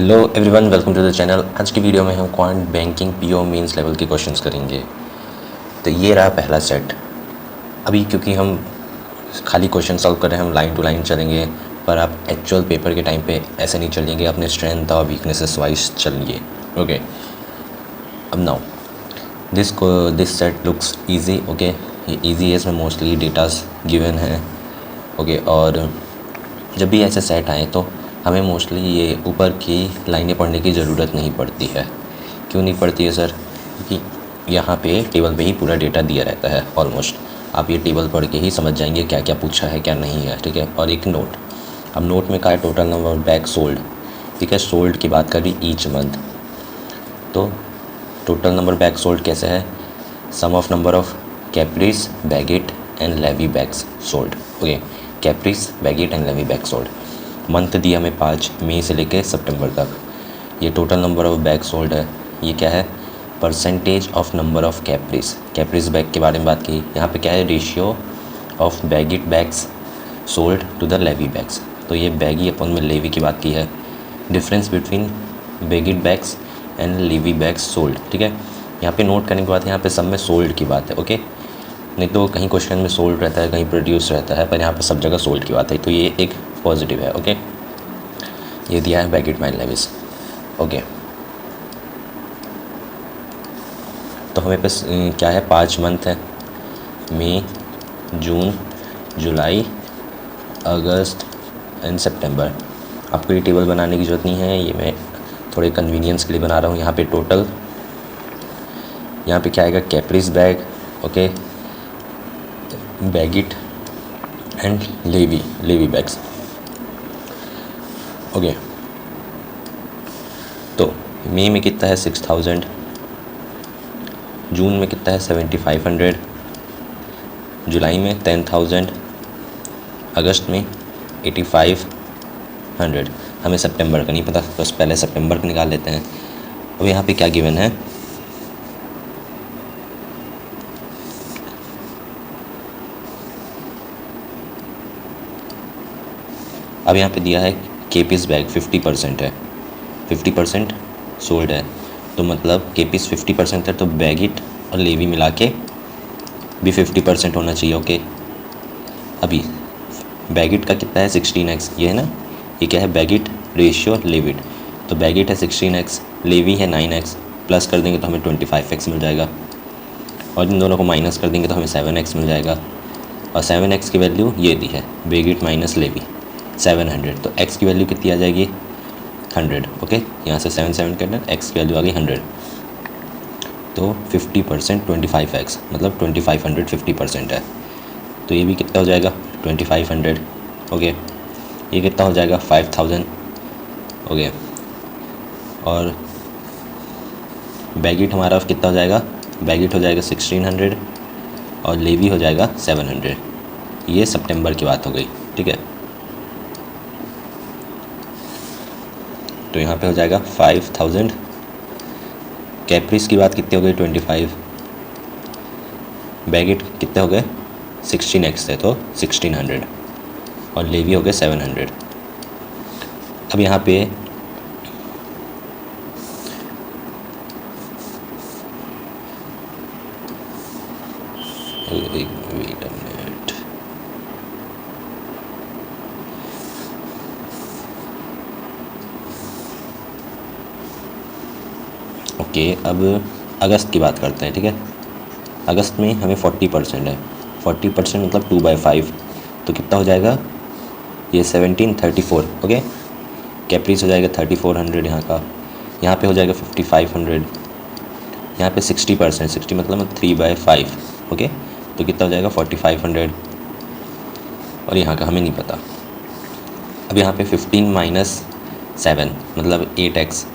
Hello everyone, welcome to the channel. आज की video में हम quant banking PO mains level के क्वेश्चंस करेंगे। तो ये रहा पहला सेट। अभी क्योंकि हम खाली क्वेश्चन सॉल्व कर रहे हैं, हम लाइन टू लाइन चलेंगे, पर आप एक्चुअल पेपर के टाइम पे ऐसे नहीं चलिएंगे, अपने स्ट्रेंथ और वीकनेसेस वाइज चलिए। ओके, अब now this set looks easy. Okay, ये ईजी है, इसमें मोस्टली डेटाज गिवन है। ओके, और जब भी ऐसे सेट आए तो हमें मोस्टली ये ऊपर की लाइनें पढ़ने की ज़रूरत नहीं पड़ती है। क्यों नहीं पड़ती है सर? क्योंकि यहाँ पे टेबल पे ही पूरा डेटा दिया रहता है ऑलमोस्ट। आप ये टेबल पढ़ के ही समझ जाएंगे क्या क्या पूछा है क्या नहीं है, ठीक है। और एक नोट, अब नोट में क्या है? Total number of bag sold, ठीक है। सोल्ड की बात करी ईच मंथ, तो टोटल नंबर बैग सोल्ड कैसे है? Sum of number of Caprese, Baggit and levy bags sold. Okay, Caprese, Baggit and Lavie bag sold. Month दिया हमें 5 मई से लेके सितंबर तक। ये total number of bag sold है। ये क्या है? Percentage of number of Caprese. Caprese bag के बारे में बात की। यहाँ पे क्या है? Ratio of baguette bags sold to the levy bags. तो ये बैगी अपन में लेवी की बात की है। Difference between baguette bags and levy bags sold, ठीक है। यहाँ पे नोट करने की बात है, यहाँ पे सब में सोल्ड की बात है। ओके, नहीं तो कहीं क्वेश्चन में सोल्ड रहता है, कहीं प्रोड्यूस रहता है, पर यहाँ पे सब जगह सोल्ड की बात है, तो ये एक पॉजिटिव है। ओके, ये दिया है बैगेट एंड लेवीज। ओके, तो हमें पास क्या है? 5 मंथ है, मई, जून, जुलाई, अगस्त एंड सितंबर। आपको ये टेबल बनाने की ज़रूरत नहीं है, ये मैं थोड़े कन्वीनियंस के लिए बना रहा हूँ। यहाँ पे टोटल, यहाँ पे क्या आएगा? Caprese bag, okay, Baggit and levy bags. Okay, तो मई में कितना है? 6000। जून में कितना है? 7500। जुलाई में 10,000। अगस्त में 8500। हमें सितंबर का नहीं पता, बस पहले सितंबर का निकाल लेते हैं। अब यहाँ पे क्या गिवन है? अब यहाँ पे दिया है केपीस बैग 50% है, 50% सोल्ड है। तो मतलब केपीस 50% है, तो बैगेट और लेवी मिला के भी 50% होना चाहिए। ओके, अभी बैगेट का कितना है? 16x, ये है ना। ये क्या है? बैगेट रेशियो लेविट। तो बैगेट है 16x, लेवी है 9x। प्लस कर देंगे तो हमें 25x मिल जाएगा, और इन दोनों को माइनस कर देंगे तो हमें 7x मिल जाएगा। और 7x की वैल्यू ये दी है, बैगेट माइनस लेवी 700। तो x की वैल्यू कितनी आ जाएगी? 100। ओके, यहाँ से 7 करना, x की वैल्यू आ गई 100। तो 50% 25x, मतलब 2500 50% है। तो ये भी कितना हो जाएगा? 2500। ओके, ये कितना हो जाएगा? 5000। ओके, और बैगेट हमारा कितना हो जाएगा? बैगेट हो जाएगा 1600 और लेवी हो जाएगा 700। ये सितंबर की बात हो गई, ठीक है। तो यहाँ पे हो जाएगा 5000। कैप्रीज की बात कितनी हो गई? 25। बैगेट कितने हो गए? 16x थे तो 1600, और लेवी हो गए 700। अब यहाँ पे वेट अ मिनट, ओके, अब अगस्त की बात करते हैं, ठीक है। अगस्त में हमें 40% है। 40% मतलब 2/5, तो कितना हो जाएगा? ये 1734। ओके, कैप्रीज हो जाएगा 3400 यहाँ का। यहाँ पे हो जाएगा 5500। यहाँ पे 60%, 60 मतलब 3/5। ओके, तो कितना हो जाएगा? 4500। और यहाँ का हमें नहीं पता। अब यहाँ पे 15 माइनस 7 मतलब 8x।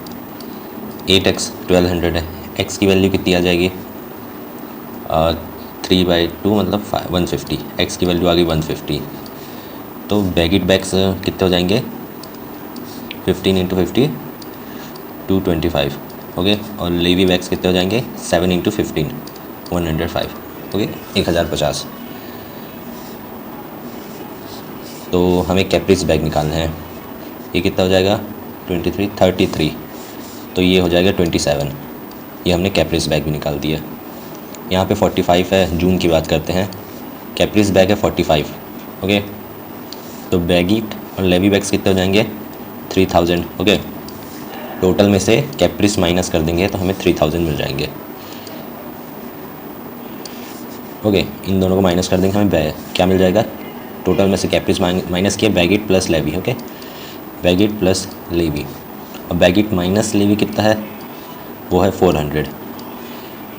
8x 1200 है। x की वैल्यू कितनी आ जाएगी? 3/2 मतलब 150। x की वैल्यू आ गई 150। तो बैगेट बैग्स कितने हो जाएंगे? 15 × 50 225। ओके, और लेवी बैग्स कितने हो जाएंगे? 7 × 15 105। ओके, 1050। तो हमें कैप्रीज बैग निकालना है। ये कितना हो जाएगा? 23 33, तो ये हो जाएगा 27। ये हमने कैप्रिस बैग भी निकाल दिया। यहाँ पे 45 है, जून की बात करते हैं, कैप्रिस बैग है 45। ओके, तो बैगिट और लेवी बैग्स कितने हो जाएंगे 3000। ओके, टोटल में से कैप्रिस माइनस कर देंगे तो हमें 3000 मिल जाएंगे। ओके, इन दोनों को माइनस कर देंगे, हमें क्या मिल जाएगा, टोटल में से कैप्रिस माइनस किया, baguette plus levy. Okay, Baggit plus levy, और बैगिट माइनस लेवी कितना है, वो है 400।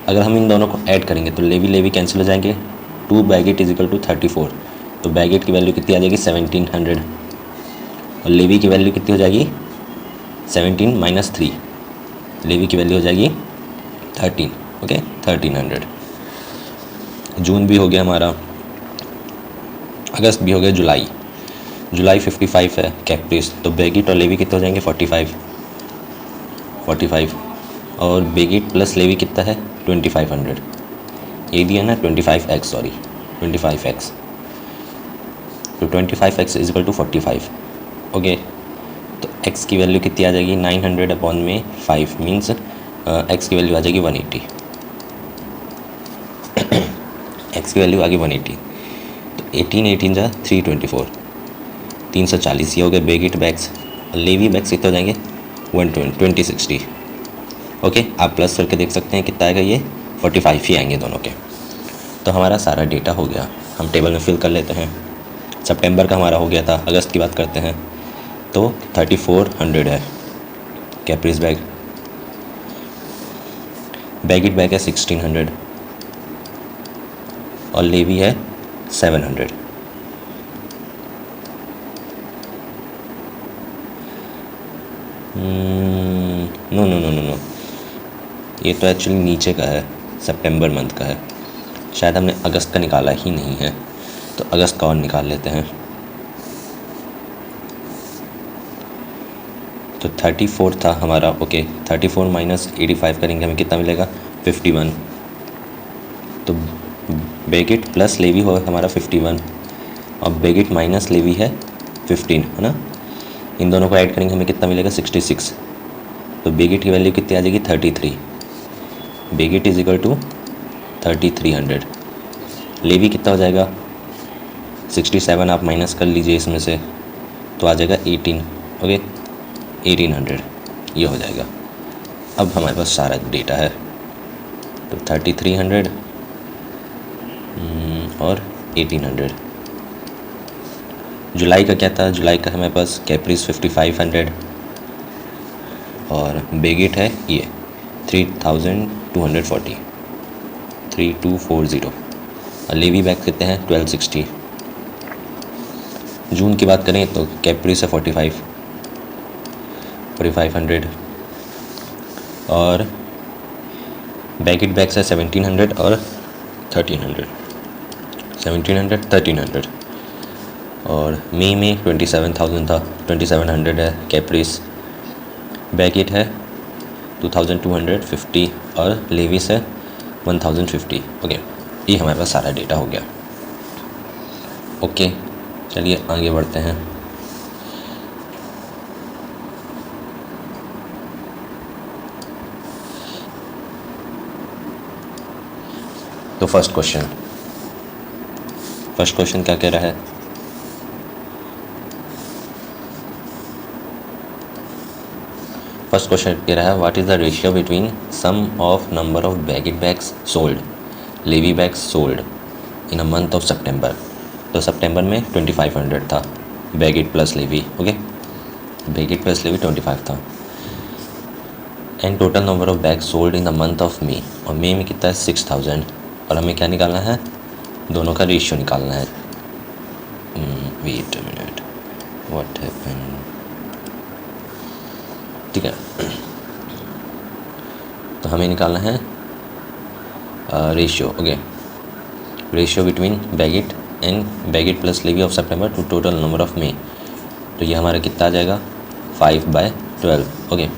अगर हम इन दोनों को ऐड करेंगे तो लेवी लेवी कैंसिल हो जाएंगे, 2 बैगिट इज इक्वल टू 34, तो बैगिट की वैल्यू कितनी आ जाएगी 1700, और लेवी की वैल्यू कितनी हो जाएगी 17 माइनस 3, लेवी की वैल्यू हो जाएगी 13। ओके, 1300। जून भी हो गया हमारा, अगस्त भी हो गया, जुलाई 55 है कैप्रिस, तो बैगिट और लेवी कितने हो जाएंगे 45, और बैगिट प्लस लेवी कितना है 2500, ये दिया ना 25x, सॉरी 25x, तो 25x is equal to 45। Okay, तो x की वैल्यू कितनी आ जाएगी 900 अपॉन में 5 मीन्स x की वैल्यू आ जाएगी 180, x की वैल्यू आ गई 180, तो 18 जा 324, 340 ये हो गए बैगिट बैग्स। लेवी बैग्स कितने हो जाएंगे 2060। ओके, आप प्लस करके देख सकते हैं कितना आएगा, ये 45 ही आएंगे दोनों के। तो हमारा सारा डेटा हो गया, हम टेबल में फिल कर लेते हैं। सितंबर का हमारा हो गया था, अगस्त की बात करते हैं तो 3400 है कैप्रिस बैग, बैगिट बैग है 1600, और लेवी है 700। No no no no no, ये तो एक्चुअली नीचे का है, सितंबर मंथ का है, शायद हमने अगस्त का निकाला ही नहीं है, तो अगस्त का और निकाल लेते हैं। तो 34 था हमारा। ओके, 34 माइनस 85 करेंगे, हमें कितना मिलेगा 51, तो बैगिट प्लस लेवी हो हमारा 51, और बैगिट माइनस लेवी है 15, है ना, इन दोनों को ऐड करेंगे हमें कितना मिलेगा 66, तो बैगिट की वैल्यू कितनी आ जाएगी 33, बैगिट इज इक्वल टू 3300। लेवी कितना हो जाएगा 67, आप माइनस कर लीजिए इसमें से, तो आ जाएगा 18। ओके, 1800 ये हो जाएगा। अब हमारे पास सारा डेटा है, तो 3300 और 1800। जुलाई का क्या था, जुलाई का हमारे पास कैप्रिस 5500, और बैगिट है ये 3240, 3240, और लेवी बैग कितने हैं 1260। जून की बात करें तो कैप्रिस है 4500, और बैगिट बैग्स है 1700 और 1300, 1300, और मई में 27,000 था, 2700 है कैप्रिस, बैगिट है 2250, और लेविस है 1050। ओके, ये हमारे पास सारा डेटा हो गया। ओके, चलिए आगे बढ़ते हैं। तो फर्स्ट क्वेश्चन क्या कह रहा है, फर्स्ट क्वेश्चन कह रहा है what is the ratio between sum of number of Baggit bags sold, Lavie bags sold in a month of September. तो सितंबर में 2500 था Baggit plus levy. Okay, Baggit plus Lavie 25 था, and total number of bags sold in the month of May, और मई में कितना है 6000, और हमें क्या निकालना है, दोनों का रेशियो निकालना है। Wait a minute, what happened, ठीक है, तो हमें निकालना है ratio. Okay, ratio between Baggit and Baggit plus Lavie of September to total number of May, तो ये हमारा कितना आ जाएगा 5/12। Okay,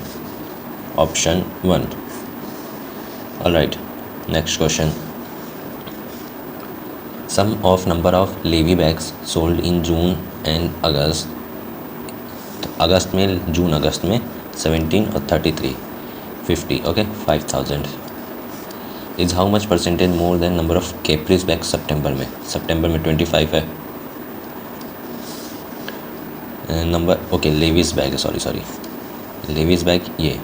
option 1। Alright, next question, sum of number of Lavie bags sold in June and August, तो अगस्त में, जून अगस्त में 17 और 33, 50, okay 5000 is how much percentage more than number of Caprese bag सितंबर में 25 है number, okay Lavie's bag, sorry Lavie's bag ये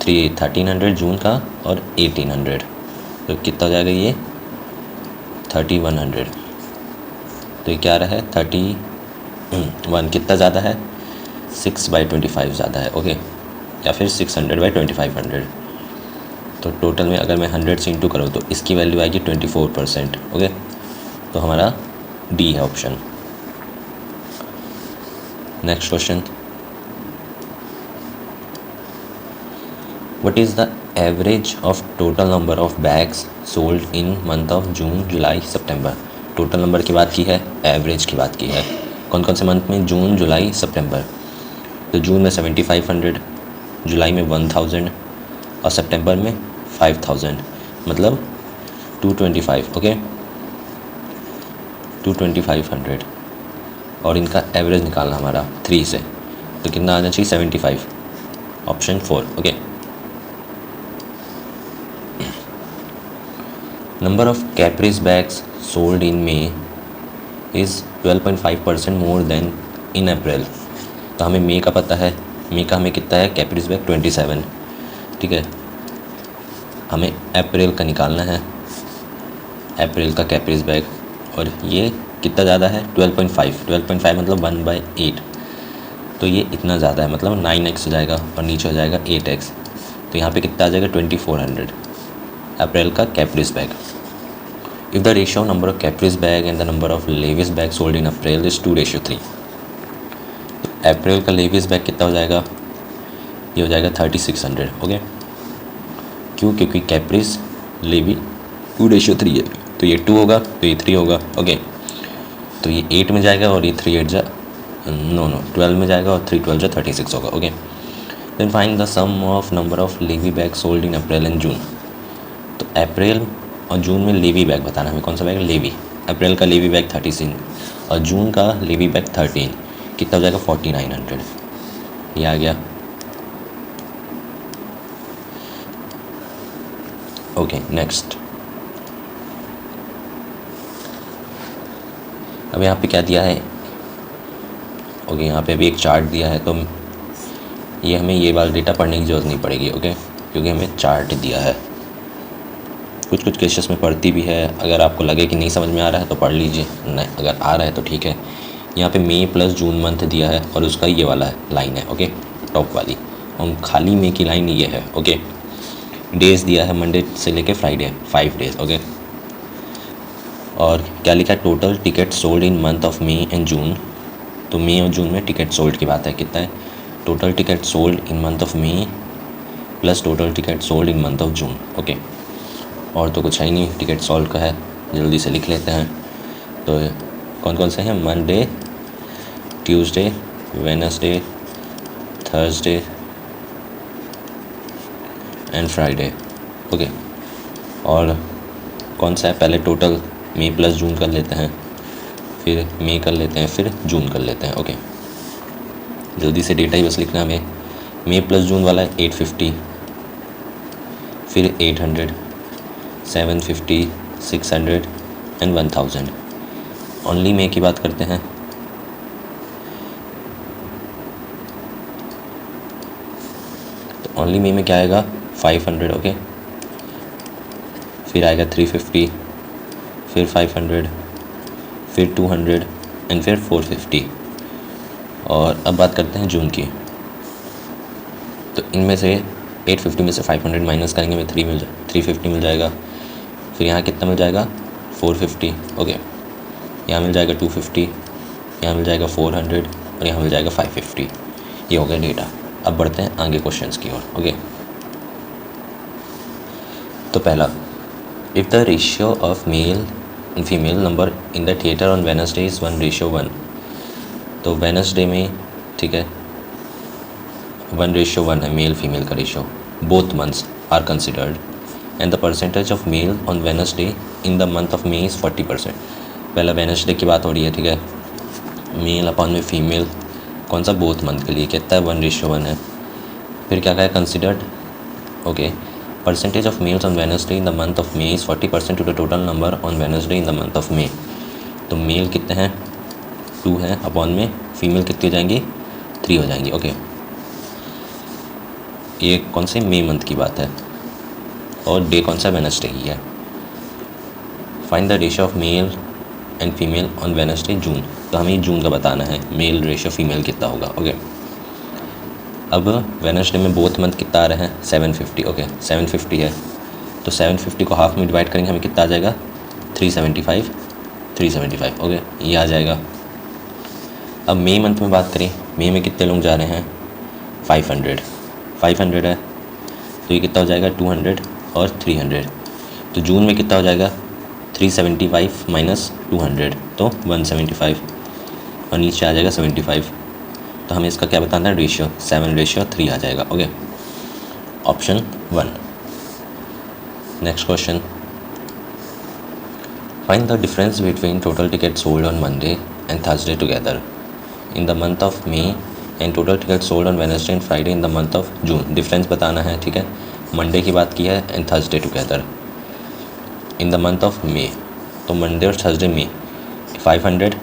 1300 जून का और 1800, तो कितना हो जाएगा ये 3100, तो ये क्या रहा है 31, कितना ज़्यादा है 6/25 ज़्यादा है, ओके, या फिर 600/2500, तो टोटल में अगर मैं 100 से इंटू करूँ तो इसकी वैल्यू आएगी 24%, ओके, तो हमारा डी है option. Next question, what is the average of total number of bags sold in month of June July September. Total number की बात की है, एवरेज की बात की है, कौन कौन से मंथ में, जून जुलाई सितंबर। तो जून में 7500, जुलाई में 1000 और सितंबर में 5000, मतलब 225, ओके 2500, और इनका एवरेज निकालना हमारा 3 से, तो कितना आना चाहिए 75, option 4, okay. Number of Caprese bags sold in May is 12.5% more than in April. तो हमें मई का पता है, मई का हमें कितना है कैप्रीज बैग 27, ठीक है, हमें अप्रैल का निकालना है, अप्रैल का कैप्रीज बैग, और ये कितना ज़्यादा है 12.5 मतलब 1/8, तो ये इतना ज़्यादा है, मतलब 9x हो जाएगा और नीचे हो जाएगा 8x, तो यहाँ पे कितना आ जाएगा 2400 अप्रैल का Caprese bag. If the ratio number of Caprese bag and the number of Lavie's bag sold in April is 2:3, तो अप्रैल का लेविस बैग कितना हो जाएगा, ये हो जाएगा 3600, ओके, क्यों, क्योंकि कैप्रीज लेवी 2:3 है, तो ये 2 होगा तो ये 3 होगा, ओके, तो ये 8 में जाएगा और ये 3 8 जा 12 में जाएगा और 3 12 जा 36 होगा, okay. Then find the sum of number of Levi bag sold in April and June. तो अप्रैल और जून में लेवी बैग बताना हमें, कौन सा बैग, लेवी, अप्रैल का लेवी बैग 36 और जून का लेवी बैग 13, कितना हो जाएगा 4900, ये आ गया, ओके। नेक्स्ट, अब यहाँ पे क्या दिया है, ओके, यहाँ पे भी एक चार्ट दिया है, तो ये हमें ये वाला डेटा पढ़ने की ज़रूरत नहीं पड़ेगी, ओके, क्योंकि हमें चार्ट दिया है। कुछ कुछ केसेस में पढ़ती भी है, अगर आपको लगे कि नहीं समझ में आ रहा है तो पढ़ लीजिए, नहीं अगर आ रहा है तो ठीक है। यहाँ पे मई प्लस जून मंथ दिया है और उसका ये वाला लाइन है, ओके, टॉप वाली, और खाली मई की लाइन ये है, ओके। डेज़ दिया है मंडे से लेके फ्राइडे, 5 डेज़, ओके, और क्या लिखा है, total ticket sold in month of May and June, तो मई और जून में टिकट सोल्ड की बात है, कितना है, total ticket sold in month of May plus total ticket sold in month of June, okay. और तो कुछ है ही नहीं, टिकट सोल्ड का है, जल्दी से लिख लेते हैं। तो कौन कौन से हैं, Monday, Tuesday, Wednesday, Thursday and Friday, okay. और कौन सा है, पहले टोटल मई प्लस जून कर लेते हैं, फिर मई कर लेते हैं, फिर जून कर लेते हैं, ओके। जल्दी से डेटा ही बस लिखना हमें, मई प्लस जून वाला है 850, फिर 800, 750, 600 एंड 1000। ओनली मई की बात करते हैं, तो ओनली मई में क्या आएगा 500, ओके, फिर आएगा 350, फिर 500, फिर 200 एंड फिर 450। और अब बात करते हैं जून की, तो इनमें से 850 में से 500 माइनस करेंगे में 350 मिल जाएगा, फिर यहाँ कितना मिल जाएगा 450, ओके, यहाँ मिल जाएगा 250, यहाँ मिल जाएगा 400 और यहाँ मिल जाएगा 550। ये हो गया डेटा। अब बढ़ते हैं आगे क्वेश्चंस की ओर, ओके। तो पहला, if the ratio of male and female number in the theatre on Wednesday is 1:1, तो वेडनेसडे में, ठीक है, 1:1 है मेल फीमेल का ratio, both months are considered and the percentage of male on Wednesday in the month of May is 40%। पहला Wednesday की बात हो रही है, ठीक है, मेल अपॉन में फीमेल कौन सा, बोथ मंथ के लिए कहता है 1:1 है। फिर क्या कहा है, considered, okay, percentage of males on Wednesday in the month of May is 40% to the total number on Wednesday in the month of May. तो मेल कितने हैं, 2 हैं अपॉन में, फीमेल कितनी हो जाएंगी, 3 हो जाएंगी। ओके, ये कौन से मे मंथ की बात है और डे कौन सा, वेडनेसडे की है। Find the ratio of male and female on Wednesday June. तो हमें जून का बताना है, मेल रेशियो फीमेल कितना होगा। ओके, अब वेडनेसडे में बोथ मंथ कितना आ रहा है, 750। ओके, 750 है, तो 750 को हाफ में डिवाइड करेंगे, हमें कितना आ जाएगा, 375, 375। ओके, ये आ जाएगा। अब मे मंथ में बात करें, मे में कितने लोग जा रहे हैं, 500, 500 है, तो ये कितना हो जाएगा, 200 और 300। तो जून में कितना हो जाएगा, 375 माइनस 200, तो 175, और नीचे आ जाएगा 75। तो हमें इसका क्या बताना है, रेशियो, 7:3 आ जाएगा। Okay, option 1। Next question, find the difference between total ticket sold on Monday and Thursday together in the month of may and total ticket sold on Wednesday and Friday in the month of June. Difference बताना है, ठीक है। Monday की बात की है and Thursday together in the month of May, तो Monday और थर्सडे में 500,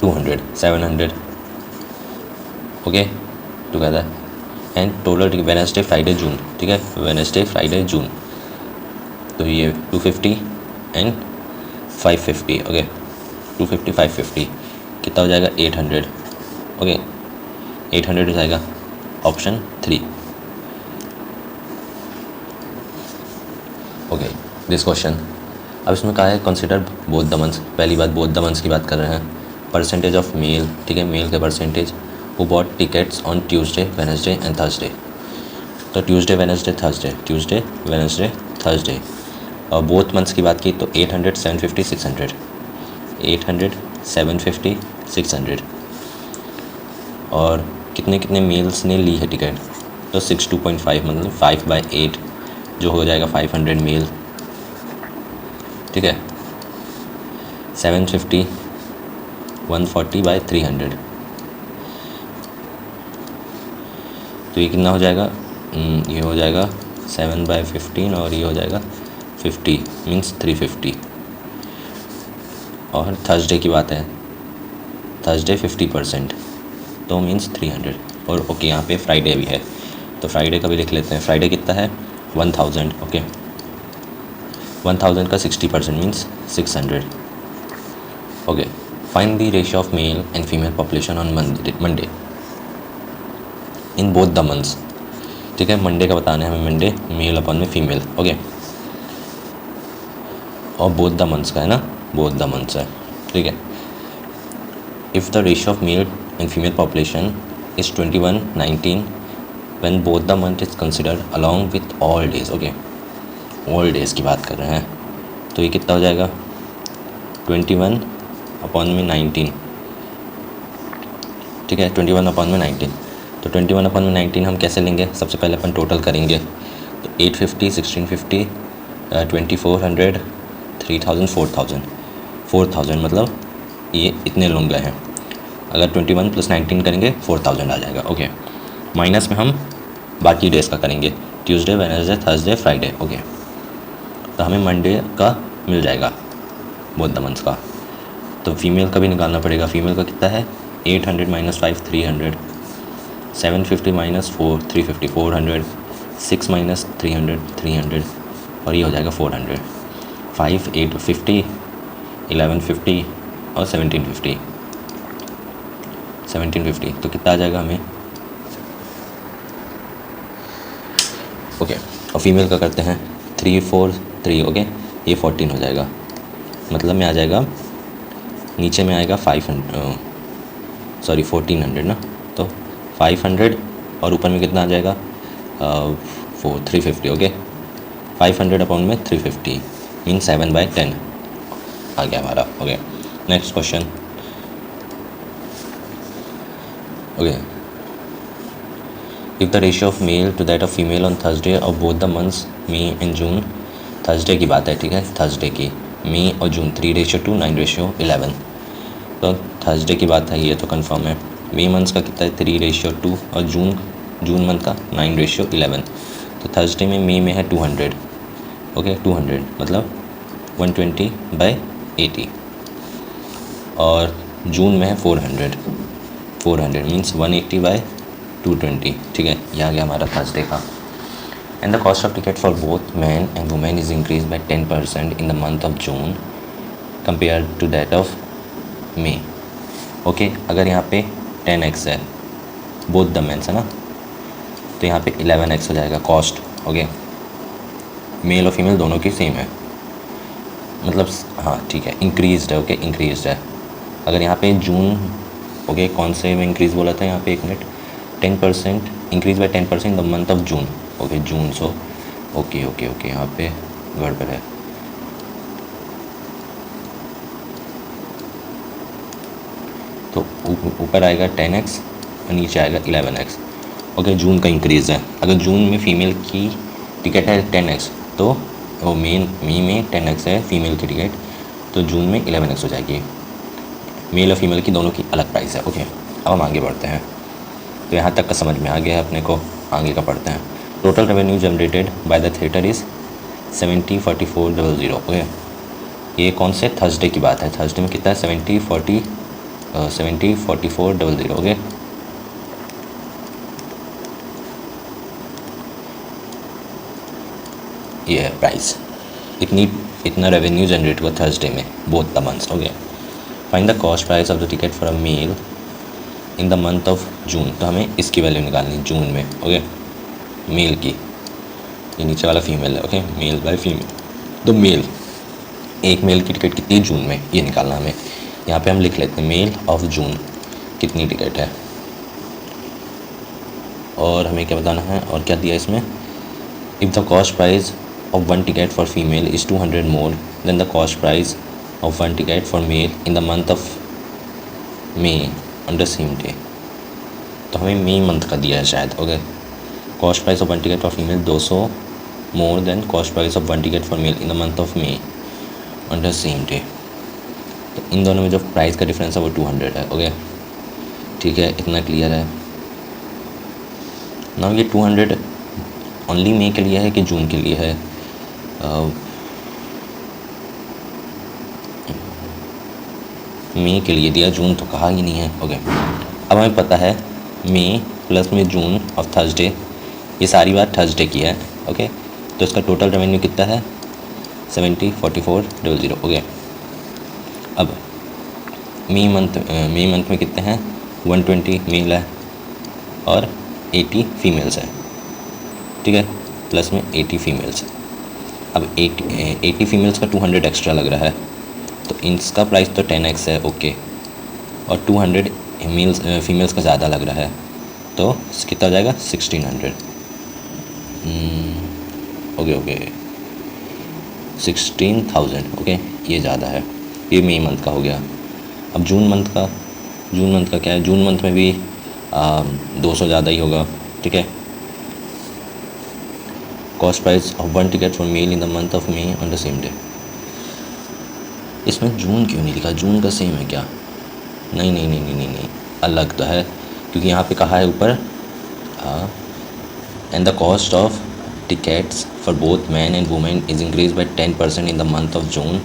200, 700, okay, together, and total Wednesday Friday जून, ठीक है, वेडनेसडे फ्राइडे जून, तो ये 250 एंड 550। ओके, 250, 550 कितना हो जाएगा, 800। ओके, 800 हो जाएगा, ऑप्शन 3। ओके, दिस क्वेश्चन, अब इसमें कहा है कंसिडर बोथ द मंथ्स। पहली बात, बोथ द मंथ्स की बात कर रहे हैं। परसेंटेज ऑफ मेल, ठीक है, मेल के percentage who bought tickets on Tuesday, Wednesday and Thursday. तो Tuesday, Wednesday, Thursday, Tuesday, Wednesday, Thursday. और बोथ मंथ्स की बात की तो 800, 750, 600, 800, 750, 600। और कितने कितने मेल्स ने ली है टिकट, तो 62.5, मतलब 5/8 जो हो जाएगा 500 मेल, ठीक है। 750, 140/300, तो ये कितना हो जाएगा, ये हो जाएगा 7/15 और ये हो जाएगा 50, मीन्स 350। और थर्सडे की बात है, थर्सडे 50%, तो मीन्स 300। और ओके, यहाँ पे फ्राइडे भी है, तो फ्राइडे का भी लिख लेते हैं। फ्राइडे कितना है, 1000। ओके, 1000 का 60% means 600। Okay, find the ratio of male and female population on Monday in both the months, ठीक है। मंडे का बताना है हमें, मंडे मेल अपॉन में फीमेल। ओके, और बोथ द मंथ्स का है ना, बोथ द मंथ्स है, ठीक है। If the ratio of male and female population is 21:19 when both the month is considered along with all days. Okay, all days की बात कर रहे हैं, तो ये कितना हो जाएगा, 21/19, ठीक है, 21/19। तो 21/19 हम कैसे लेंगे, सबसे पहले अपन टोटल करेंगे, तो 850, 1650, 2400, 3000, 4000, 4000, मतलब ये इतने लोग गए हैं। अगर 21 + 19 करेंगे 4000 आ जाएगा। ओके, माइनस में हम बाकी डेज़ का करेंगे, Tuesday, Wednesday, Thursday, Friday. Okay, तो हमें मंडे का मिल जाएगा बोथ द मंथ्स का। तो फीमेल का भी निकालना पड़ेगा। फीमेल का कितना है, 800 - 5, 300, 750 - 4, 350, 400, 6 - 300, 300, और ये हो जाएगा 400, 5, 8, 50, 1150 और 1750, 1750। तो कितना आ जाएगा हमें, ओके। और फीमेल का करते हैं 343। ओके, ये 14 हो जाएगा, मतलब में आ जाएगा, नीचे में आएगा 1400 ना, तो 500 और ऊपर में कितना आ जाएगा, 350। ओके, 500 अपॉन में 350 मीन 7/10 आ गया हमारा। Okay, next question. Okay, if the ratio of male to that of female on Thursday of both the months May and June, Thursday की बात है, ठीक है, थर्सडे की, मे और जून 3:2, 9:11। तो थर्सडे की बात है, ये तो कंफर्म है। मई मंथ का कितना है 3:2 और जून मंथ का 9:11। तो थर्सडे में मई में है 200, ओके 200 मतलब 120/80 और जून में है 400 मीन्स 180/220। ठीक है, ये आ गया हमारा थर्सडे का। And the cost of ticket for both man and women is increase by 10% in the month of June compare to that of May. Okay, अगर यहाँ पे 10x है बोथ द मेंस है ना, तो यहाँ पे 11x हो जाएगा कॉस्ट। ओके, मेल और फीमेल दोनों की सेम है, मतलब हाँ ठीक है, इंक्रीज्ड है। ओके, इंक्रीज्ड है। अगर यहाँ पे जून, ओके कौन से में इंक्रीज़ बोला था यहाँ पे, 1 minute, 10% increase by 10% the month of June. Okay June, so okay okay okay यहाँ पे गड़बड़ है। तो ऊपर आएगा 10x और नीचे आएगा 11x। ओके, जून का इंक्रीज़ है। अगर जून में फ़ीमेल की टिकट है 10x तो वो मई में 10x है फीमेल की टिकट, तो जून में 11x हो जाएगी। मेल और फीमेल की दोनों की अलग प्राइस है। ओके, अब हम आगे बढ़ते हैं। तो यहाँ तक का समझ में आ गया है अपने को, आगे का पढ़ते हैं। Total revenue generated by the theatre is 704400। Okay, ये कौन से थर्सडे की बात है। थर्सडे में कितना है 704400। ओके, ये है प्राइस, इतना रेवेन्यू जनरेट हुआ थर्सडे में both the months. Okay, find the cost price of the ticket for a male in the month of June. तो हमें इसकी वैल्यू निकालनी जून में। ओके, मेल की, ये नीचे वाला फीमेल है। ओके, मेल बाय फीमेल, तो मेल, एक मेल की टिकट कितनी जून में, ये निकालना हमें। यहाँ पे हम लिख लेते हैं मेल ऑफ जून कितनी टिकट है, और हमें क्या बताना है और क्या दिया इसमें। If the cost price of one ticket for female is 200 more than the cost price of one ticket for male in the month of May on the same day। तो हमें मई मंथ का दिया है शायद। Okay, cost price of one ticket for female 200 more then cost price of one ticket for male in the month of may on the same day. तो इन दोनों में जो प्राइस का डिफरेंस है वो 200 है। ओके, ठीक है, इतना क्लियर है ना। ये 200 ओनली मई के लिए है कि जून के लिए है। मई के लिए दिया, जून तो कहा ही नहीं है। ओके, अब हमें पता है मई प्लस में जून ऑफ थर्सडे, ये सारी बात थर्सडे की है। ओके, तो इसका टोटल रेवेन्यू कितना है 704400। ओके, अब मई मंथ में कितने हैं 120 मेल है और 80 फीमेल्स है। ठीक है, प्लस में 80 फीमेल्स। अब 80 फीमेल्स का 200 एक्स्ट्रा लग रहा है, तो इसका प्राइस तो 10x है। ओके, और 200 फीमेल्स का ज़्यादा लग रहा है, तो कितना हो जाएगा 1600। ओके 16,000। ओके, ये ज़्यादा है, ये मई मंथ का हो गया। अब जून मंथ का क्या है, जून मंथ में भी 200 ज़्यादा ही होगा। ठीक है, cost price of one ticket for male in the month of may on the same day. इसमें जून क्यों नहीं लिखा, जून का सेम है क्या? नहीं, अलग तो है, क्योंकि यहाँ पे कहा है ऊपर and the cost of tickets for both man and women is increase by 10% in the month of June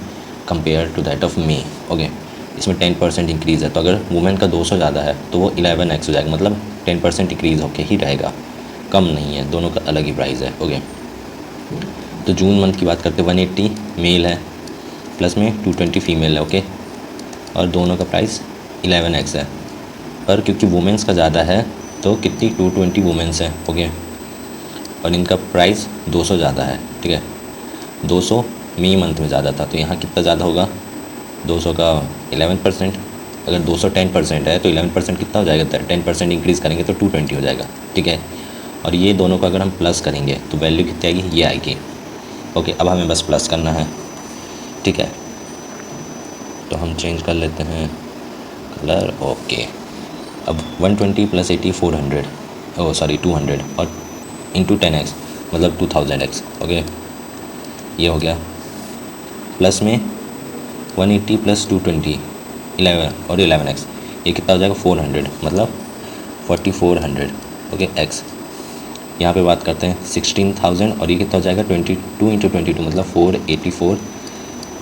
compare to that of May. Okay, इसमें 10% इंक्रीज़ है, तो अगर वुमेन का 200 ज़्यादा है तो वो 11x हो जाएगा, मतलब 10% इंक्रीज़ होके ही रहेगा, कम नहीं है, दोनों का अलग ही प्राइस है। ओके, तो जून मंथ की बात करते 180 मेल है प्लस में 220 फीमेल है। ओके, और दोनों का प्राइस 11x है, पर क्योंकि वुमेंस का ज़्यादा है तो कितनी 220 वुमेंस है। ओके, और इनका प्राइस 200 ज़्यादा है। ठीक है, 200 मई मंथ में ज़्यादा था, तो यहाँ कितना ज़्यादा होगा 200 का 11%। अगर 200 10% है तो 11% कितना हो जाएगा, 10% इंक्रीज़ करेंगे तो 220 हो जाएगा। ठीक है, और ये दोनों को अगर हम प्लस करेंगे तो वैल्यू कितनी आएगी, ये आएगी। ओके, अब हमें बस प्लस करना है। ठीक है, तो हम चेंज कर लेते हैं कलर। ओके, अब 120 प्लस 80 400, 200 और इंटू 10x मतलब 2000x। ओके, ये हो गया, प्लस में 180 प्लस 220 11 और 11x, ये कितना हो जाएगा 400, मतलब 4400, ओके एक्स। यहाँ पे बात करते हैं 16,000 और ये कितना हो जाएगा 22 × 22 मतलब 484,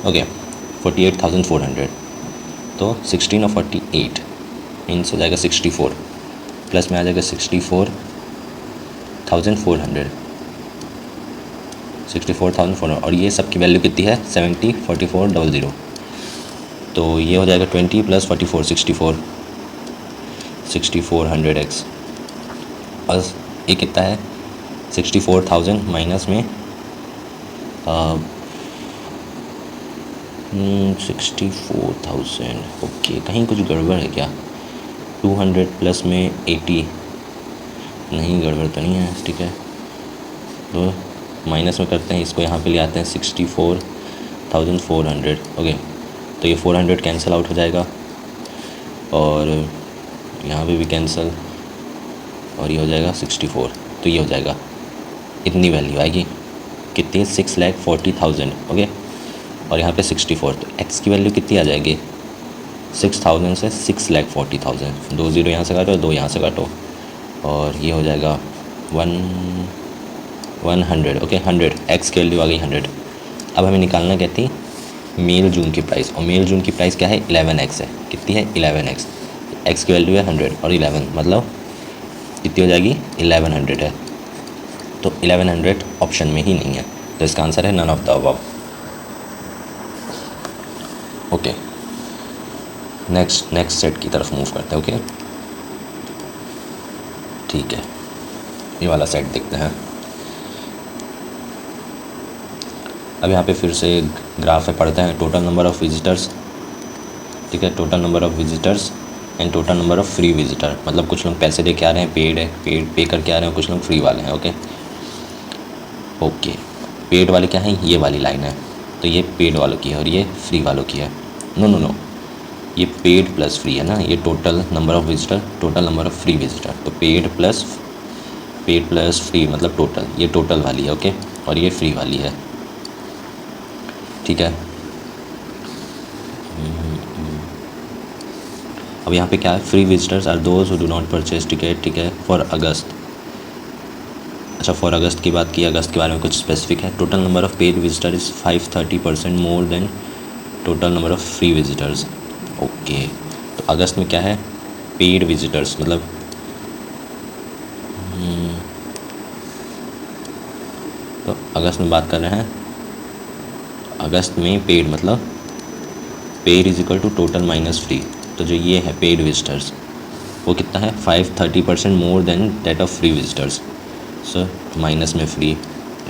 ओके 48,400। तो 16 और 48 मीन्स हो जाएगा 64, प्लस में आ जाएगा 64,400, 64,400 और ये सब की वैल्यू कितनी है 70 44 00। तो ये हो जाएगा 20 + 44 64, 6400x। और ये कितना है 64,000 माइनस में 64,000, ओके कहीं कुछ गड़बड़ है क्या। 200 प्लस में 80, नहीं गड़बड़ तो नहीं है, ठीक है। तो माइनस में करते हैं इसको, यहाँ पे ले आते हैं 64,400, ओके। तो ये 400 कैंसिल आउट हो जाएगा और यहाँ पे भी कैंसिल, और ये हो जाएगा 64। तो ये हो जाएगा, इतनी वैल्यू आएगी कितनी 6,40,000, ओके। और यहाँ पे 64, तो x की वैल्यू कितनी आ जाएगी 6,000 से 6,40,000, 2 0 यहाँ से काटो, 2 यहाँ से काटो, और ये हो जाएगा 100, ओके 100 x की वैल्यू आ गई 100। अब हमें निकालना क्या थी मेल जून की प्राइस, और मेल जून की प्राइस क्या है 11x है, कितनी है 11x, x की वैल्यू है 100 और 11 मतलब कितनी हो जाएगी 1100 है। तो 1100 ऑप्शन में ही नहीं है, तो इसका आंसर है none of the above, okay. Next set की तरफ मूव करते हैं, ओके ठीक है। ये वाला सेट देखते हैं। अब यहाँ पे फिर से ग्राफ है, पढ़ते हैं टोटल नंबर ऑफ़ विजिटर्स, ठीक है, total number of visitors and total number of free visitor, मतलब कुछ लोग पैसे दे के आ रहे हैं, पेड है, पे करके आ रहे हैं, कुछ लोग फ्री वाले हैं, ओके। पेड वाले क्या हैं, ये वाली लाइन है, तो ये पेड वालों की है और ये फ्री वालों की है। नो, ये पेड प्लस फ्री है ना, ये total number of visitor, total number of free visitor, तो पेड प्लस फ्री मतलब टोटल, ये टोटल वाली है, ओके, और ये फ्री वाली है, ठीक है। अब यहाँ पे क्या है, free visitors are those who do not purchase ticket, ठीक है, फॉर अगस्त। अच्छा, फॉर अगस्त की बात की, अगस्त के बारे में कुछ स्पेसिफिक है। Total number of paid visitor is 530% more than total number of free visitors, okay. तो अगस्त में क्या है पेड विजिटर्स, मतलब तो अगस्त में बात कर रहे हैं, अगस्त में पेड मतलब paid is equal to total minus free, तो जो ये है पेड विजिटर्स वो कितना है 530% more than that of free visitors, so minus में फ्री,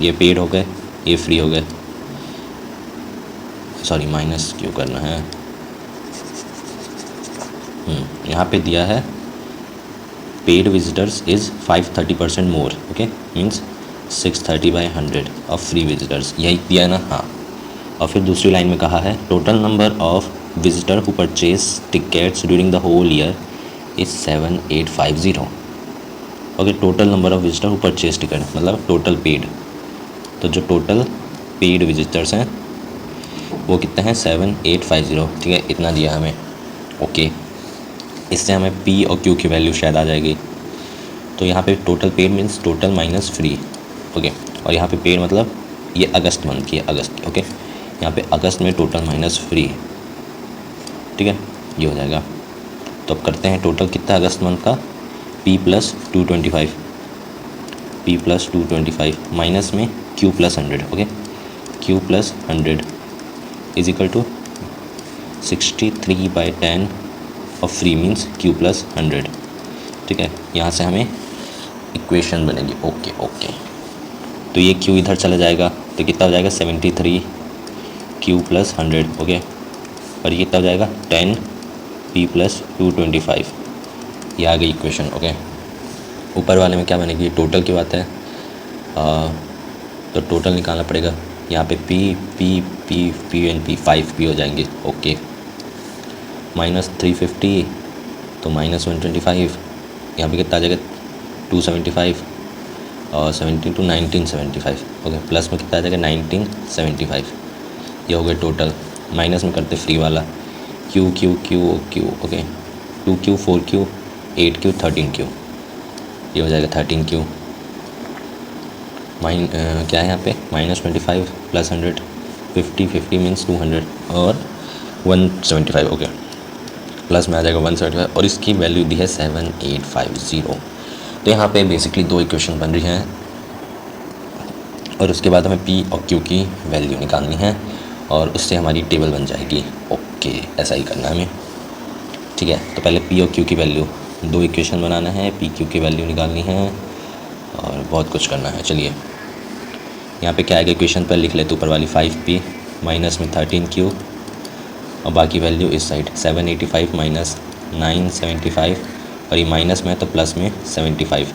ये पेड हो गए, ये फ्री हो गए, सॉरी माइनस क्यों करना है, यहाँ पे दिया है paid visitors is 530% more, okay, means 630/100 of free visitors, यही दिया ना, हाँ। और फिर दूसरी लाइन में कहा है total number of visitor who purchase tickets during the whole year is 7850, okay. Total number of visitor who purchase ticket मतलब टोटल पेड, तो जो टोटल पेड विजिटर्स हैं वो कितने हैं 7850, ठीक है, इतना दिया हमें, ओके। इससे हमें पी और क्यू की वैल्यू शायद आ जाएगी। तो यहाँ पे total paid means total minus free, okay. और यहाँ पे पेड मतलब ये अगस्त मंथ की है, अगस्त की, ओके। यहाँ पे अगस्त में टोटल माइनस फ्री, ठीक है, ये हो जाएगा। तो अब करते हैं टोटल कितना अगस्त मंथ का, P + 225 माइनस में Q + 100, ओके। Q + 100 इज इक्वल टू 63/10 और फ्री मीन्स Q + 100, ठीक है। यहाँ से हमें इक्वेशन बनेगी, ओके। तो ये Q इधर चला जाएगा तो कितना हो जाएगा 73 Q + 100, ओके। और ये कितना हो जाएगा 10 P + 225, ये आ गई इक्वेशन, ओके। ऊपर वाले में क्या बनेगी, टोटल की बात है, तो टोटल निकालना पड़ेगा। यहाँ पे P एंड P 5P हो जाएंगे, ओके। -350 तो -125, यहाँ पे कितना आ जाएगा 275 और 17 to 1975, ओके। प्लस में कितना आ जाएगा 1975, ये हो गए टोटल। माइनस में करते फ्री वाला Q, okay. 2Q 4Q 8Q 13Q, ये हो जाएगा 13Q। क्या है यहाँ पे -25 + 100 50 मीन्स 200 और 175 ओके, प्लस में आ जाएगा 175 और इसकी वैल्यू दी है 7850। तो यहाँ पे बेसिकली दो इक्वेशन बन रही हैं और उसके बाद हमें P और Q की वैल्यू निकालनी है और उससे हमारी टेबल बन जाएगी। ओके, ऐसा ही करना है हमें, ठीक है। तो पहले P और Q की वैल्यू, दो इक्वेशन बनाना है, P Q की वैल्यू निकालनी है और बहुत कुछ करना है। चलिए यहाँ पे क्या आएगा इक्वेशन पर लिख ले तो ऊपर वाली 5P माइनस में 13Q और बाकी वैल्यू इस साइड 785 माइनस 975 और ये माइनस में तो प्लस में 75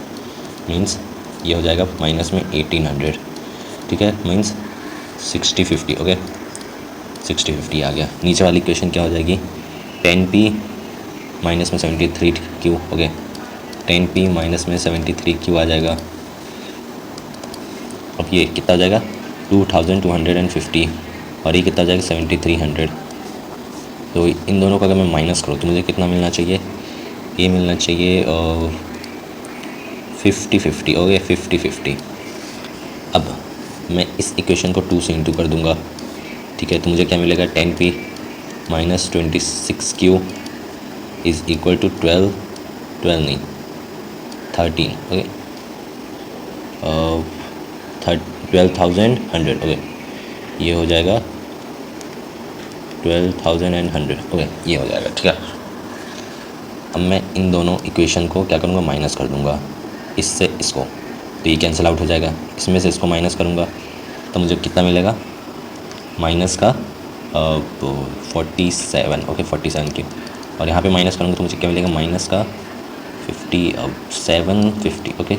मीन्स ये हो जाएगा माइनस में 1800, ठीक है, मीन्स 6050 ओके, 6050 आ गया। नीचे वाली इक्वेशन क्या हो जाएगी 10P माइनस में 73Q ओके, 10P माइनस में 73Q आ जाएगा। अब ये कितना हो जाएगा 2250 और ये कितना हो जाएगा 7300। तो इन दोनों का अगर मैं माइनस करूँ तो मुझे कितना मिलना चाहिए, ये मिलना चाहिए 50-50 ओके, 50-50। अब मैं इस इक्वेशन को 2 से इंटू कर दूंगा, ठीक है। तो मुझे क्या मिलेगा 10P minus 26Q is equal to 12 नहीं 13 ओके, 12,100 ओके, ये हो जाएगा 12,100 ओके, ये हो जाएगा, ठीक है। अब मैं इन दोनों इक्वेशन को क्या करूँगा माइनस कर दूँगा, इससे इसको, तो ये कैंसिल आउट हो जाएगा। इसमें से इसको माइनस करूँगा तो मुझे कितना मिलेगा माइनस का 47 ओके, 47 की, और यहाँ पे माइनस करूँगा तो मुझे क्या मिलेगा माइनस का 750 okay,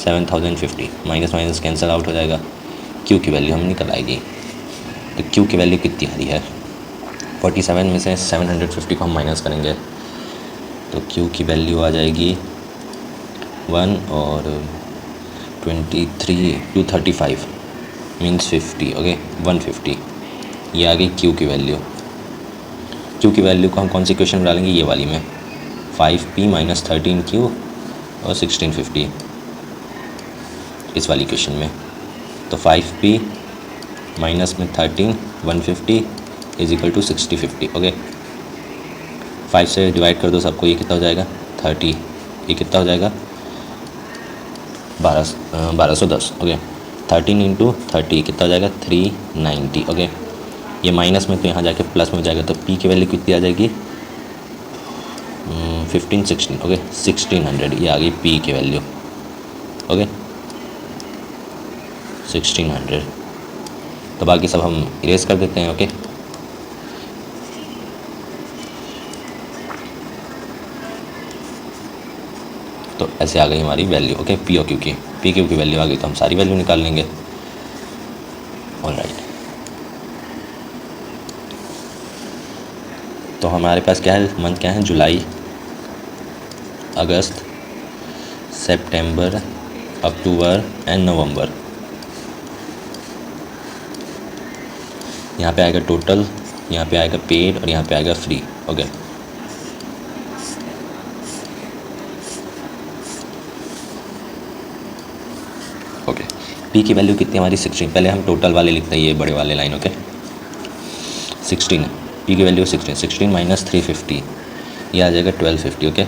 7050 minus minus cancel out हो जाएगा। Q की वैल्यू हम निकल आएगी, तो Q की वैल्यू कितनी आ रही है 47 में से 750 को हम माइनस करेंगे तो Q की वैल्यू आ जाएगी 1 और 23 235 मीन्स 50 ओके, 150, ये आ गई Q की वैल्यू। Q की वैल्यू को हम कौन सी इक्वेशन में डालेंगे, ये वाली में 5P माइनस 13Q और 1650 इस वाली इक्वेशन में। तो 5P माइनस में 13 150 इज इक्वल टू 6050 ओके, 5 से डिवाइड कर दो सबको, ये कितना हो जाएगा 30, ये कितना हो जाएगा 1210 ओके, 13 इंटू 30 कितना हो जाएगा 390 ओके, ये माइनस में तो यहाँ जाके प्लस में हो जाएगा, तो P की वैल्यू कितनी आ जाएगी 16 ओके, 1600, ये आ गई P की वैल्यू ओके 1600। तो बाकी सब हम इरेज कर देते हैं ओके। तो ऐसे आ गई हमारी वैल्यू ओके, P और Q की, P Q की वैल्यू आ गई तो हम सारी वैल्यू निकाल लेंगे। ऑलराइट, तो हमारे पास क्या है, मंथ क्या है जुलाई, अगस्त, सितंबर, अक्टूबर एंड नवंबर। यहाँ पे आएगा टोटल, यहाँ पे आएगा पेड और यहाँ पे आएगा फ्री ओके। ओके, P की वैल्यू कितनी हमारी 16, पहले हम टोटल वाले लिखते हैं, ये बड़े वाले लाइन ओके 16, P की वैल्यू 16 माइनस 350, ये आ जाएगा 1250 okay,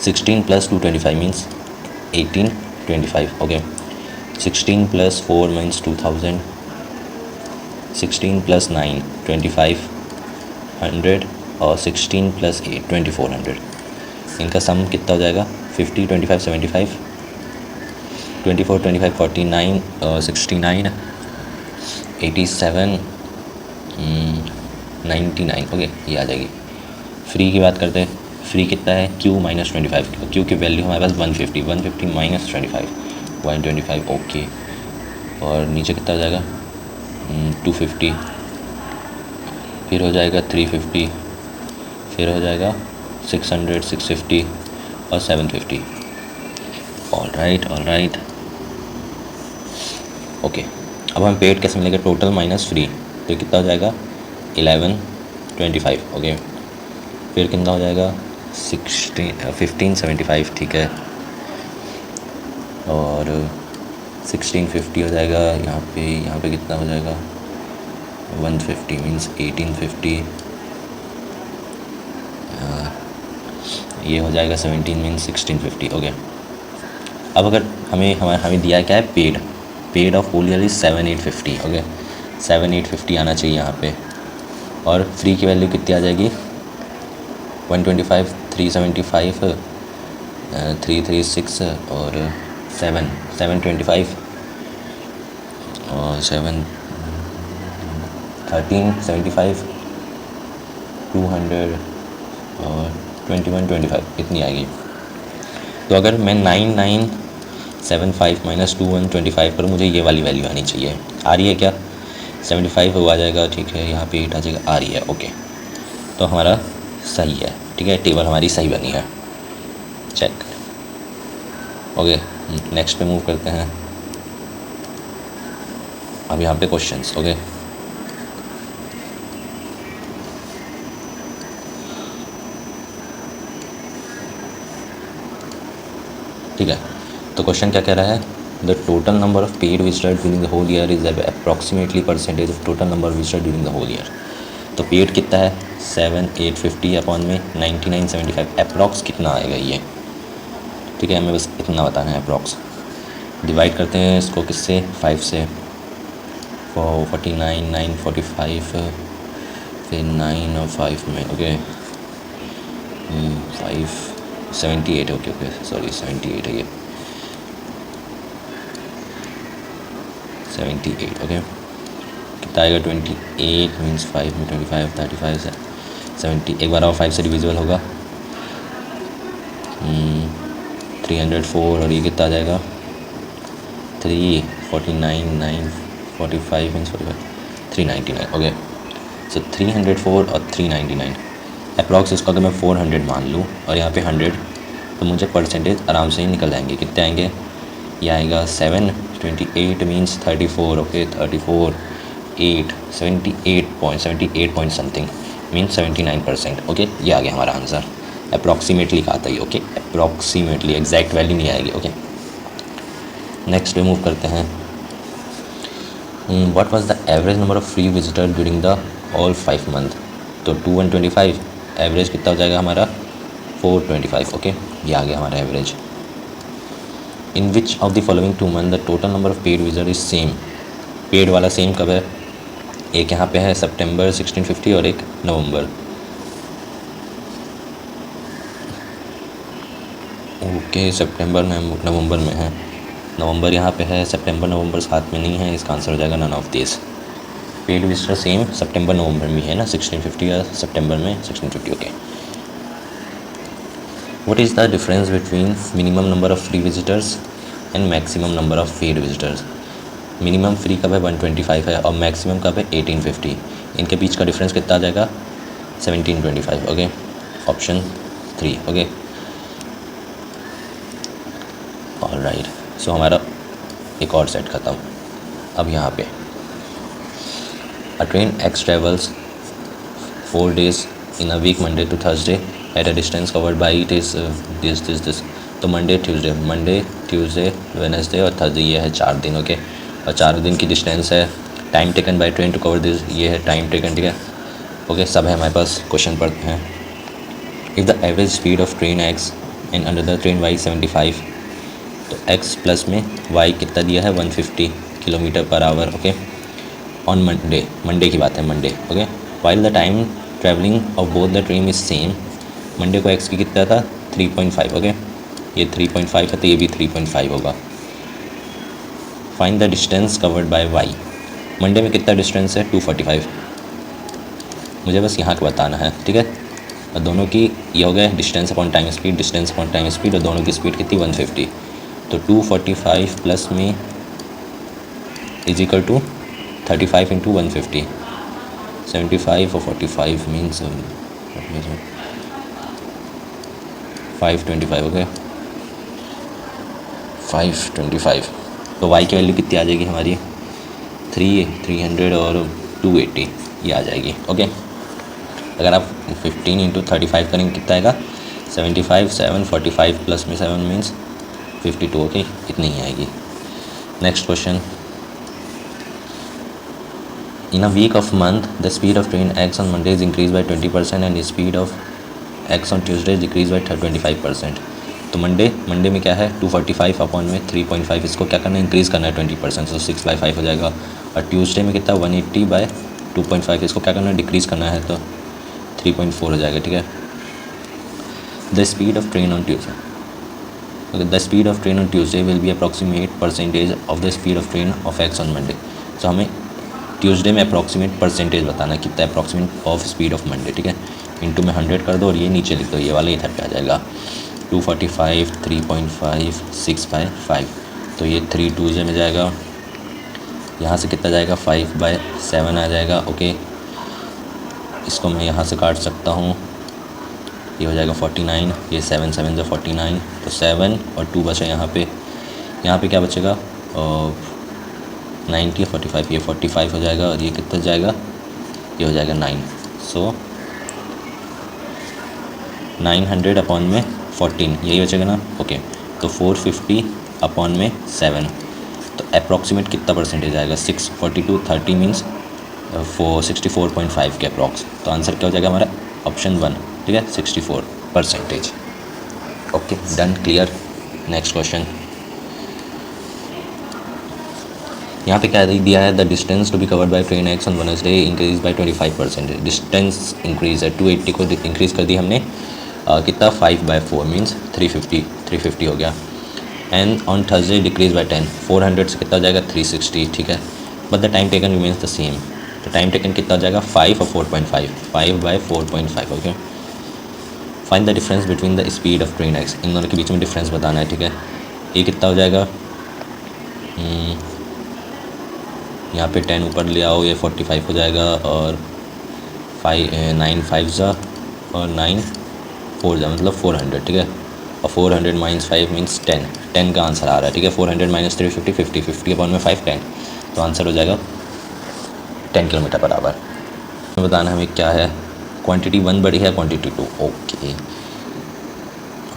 16 plus 225 means 1825 okay, 16 plus 4 means 2000, 16 plus 9 2500 और 16 प्लस 8 2400, इनका सम कितना हो जाएगा 50 25 75 24 25 49 69 87 99 ओके, ये आ जाएगी। फ्री की बात करते हैं, फ्री कितना है Q माइनस 25, Q की वैल्यू हमारे पास 150 माइनस 25 125 ओके, और नीचे कितना हो जाएगा 250, फिर हो जाएगा 350, फिर हो जाएगा 600 650 और 750। ऑलराइट ओके, अब हम पेड कैसे मिलेगा, टोटल माइनस फ्री, तो कितना हो जाएगा 1125 ओके। फिर कितना हो जाएगा 1575 ठीक है, और 1650 हो जाएगा। यहाँ पे कितना हो जाएगा 150 मीन्स 1850, ये हो जाएगा 17 मीन्स 1650 ओके। अब अगर हमें दिया क्या है paid of whole year is 7850 okay, 7850 आना चाहिए यहाँ पे। और फ्री की वैल्यू कितनी आ जाएगी 125, 375, 336 और 725 और 1375, 200 और 2125 इतनी आएगी। तो अगर मैं 9975 माइनस 2125 पर मुझे ये वाली वैल्यू आनी चाहिए। आ रही है क्या 75 आ जाएगा ठीक है, यहाँ पे 8 आ जाएगा, आ रही है ओके। तो हमारा सही है ठीक है, टेबल हमारी सही बनी है, चेक ओके। नेक्स्ट पे मूव करते हैं। अब यहाँ पे क्वेश्चंस ओके। ठीक है, तो क्वेश्चन क्या कह रहा है, the total number of paid visitor during the whole year is approximately percentage of total number of visitor during the whole year. तो पेड कितना है 7850 अपॉन में 9975, अप्रॉक्स कितना आएगा ये ठीक है, हमें बस इतना बताना है अप्रॉक्स। डिवाइड करते हैं इसको किससे 5 से, 49 945 फिर 9 और 5 में ओके 578 ओके ओके सॉरी 78 है ये 78 ओके। कितना आएगा 28 मीन्स 5 में 25 35 से 70, एक बार और 5 से डिविजिबल होगा 304 और ये कितना आ जाएगा 349 945 मीन्स 45 399 ओके। सो 304 और 399 अप्रॉक्स। इसको अगर मैं 400 मान लूँ और यहाँ पे 100 तो मुझे परसेंटेज आराम से ही निकल जाएंगे। कितने आएंगे, ये आएगा 728 means 34 okay 34 8 78 point something means 79% okay. ये आ गया हमारा आंसर, अप्रॉक्सीमेटली कहा था ये ओके, अप्रॉक्सीमेटली एग्जैक्ट वैल्यू नहीं आएगी ओके। नेक्स्ट पे मूव करते हैं। What was the average number of free visitor during the all 5 month. तो 2125 एवरेज कितना हो जाएगा हमारा 425 ओके, ये आ गया हमारा average. In which of the following 2 month the total number of paid visitor is same. Paid वाला सेम कब है, एक यहाँ पे है सितंबर 1650 और एक नवंबर ओके। सितंबर नवंबर में है, नवंबर यहाँ पे है, सितंबर नवंबर साथ में नहीं है, इसका आंसर हो जाएगा none of this. Paid visitor same सितंबर नवंबर में है ना 1650 या सितंबर में 1650 okay. What is the difference between minimum number of free visitors and maximum number of paid visitors. Minimum free कब है 125 है और मैक्सिमम कब है 1850, इनके बीच का डिफरेंस कितना आ जाएगा 1725 okay, option 3 okay. Alright, so हमारा एक और सेट खत्म। अब यहाँ पे a train X travels 4 days in a week Monday to Thursday at a distance covered by it is this. तो मंडे ट्यूसडे वेडनेसडे और थर्सडे, ये है 4 दिन ओके। और 4 दिन की डिस्टेंस है। Time taken by train to cover this, ये है टाइम टेकन ठीक है ओके। सब है हमारे पास, क्वेश्चन पढ़ते हैं। If the average speed of train X and under the train Y 75, तो x प्लस में y कितना दिया है 150 kilometre per hour okay. On Monday की बात है, Monday okay. While the time travelling of both the train is same, Monday को x की कितना था 3.5 ओके, ये 3.5 है तो ये भी 3.5 होगा। Find the distance covered by y। Monday में कितना डिस्टेंस है 245, मुझे बस यहाँ का बताना है ठीक है। और दोनों की ये हो गया distance upon time speed, distance upon time speed, और दोनों की स्पीड कितनी 150। तो 245 प्लस में इज इक्वल टू 35 इंटू 150, 75 और 45 मीन्स 525 ओके 525। तो y की वैल्यू कितनी आ जाएगी हमारी 300 और 280 ये आ जाएगी। ओके, अगर आप 15 इंटू 35 करेंगे कितना आएगा 75, 7 45 प्लस में 7 मीन्स 52। ओके, इतनी ही आएगी। Next question, in a week of month the speed of train X on Monday is increase by 20% and speed of X on Tuesday decrease by 25%। तो मंडे में क्या है 245 अपॉन में 3.5, इसको क्या करना है इंक्रीज़ करना है 20%, तो 6/5 हो जाएगा। और ट्यूसडे में कितना 180 बाय 2.5, इसको क्या करना है डिक्रीज़ करना है तो 3.4 हो जाएगा। ठीक है, the speed of train on Tuesday, the speed of train on Tuesday will be approximate percentage of the speed of train of X on Monday. तो हमें ट्यूसडे में अप्रॉक्सीमेट परसेंटेज बताना है कितना approximate of speed of Monday. ठीक है, into में 100 कर दो और ये नीचे लिख दो, ये वाला इधर पे आ जाएगा 245, 3.5, 6/5, तो ये 3 2 में जाएगा, यहाँ से कितना जाएगा 5/7 आ जाएगा। ओके, इसको मैं यहाँ से काट सकता हूँ, ये हो जाएगा 49, ये 7 7 से 49, तो 7 और 2 बचा यहाँ पे क्या बचेगा 90 45, ये 45 हो जाएगा और ये कितना जाएगा ये हो जाएगा 9, सो 900 अपॉन में 14 यही बचेगा ना। ओके, तो 450 अपॉन में 7, तो अप्रॉक्सीमेट कितना परसेंटेज आएगा 642 30 मीन्स 64.5 के अप्रॉक्स। तो आंसर क्या हो जाएगा हमारा ऑप्शन 1। ठीक है, 64%। Okay, done, clear. Next question, यहाँ पे क्या दिया है, the distance to be covered by train X on Wednesday increase by 25%। Distance increase है 280 को इंक्रीज़ कर दी हमने, कितना 5/4 मीन्स 350 हो गया। And on Thursday decrease by 10, 400 से कितना हो जाएगा 360। ठीक है, but the time taken remains the same, तो टाइम टेकन कितना हो जाएगा 5 और 4.5, 5/4.5। Okay, find the difference between the speed of train X, इन दोनों के बीच में डिफरेंस बताना है। ठीक है, ये कितना हो जाएगा यहाँ पे 10 ऊपर ले आओ, ये 45 हो जाएगा और 9 5 जा और 9 4 जा मतलब 400। ठीक है, और 400 माइनस 5 मीन्स 10 का आंसर आ रहा है। ठीक है, 400 माइनस 350 50 अपॉन में 5 10, तो आंसर हो जाएगा 10 किलोमीटर बराबर। बताना हमें क्या है, क्वांटिटी 1 बड़ी है quantity 2। Okay,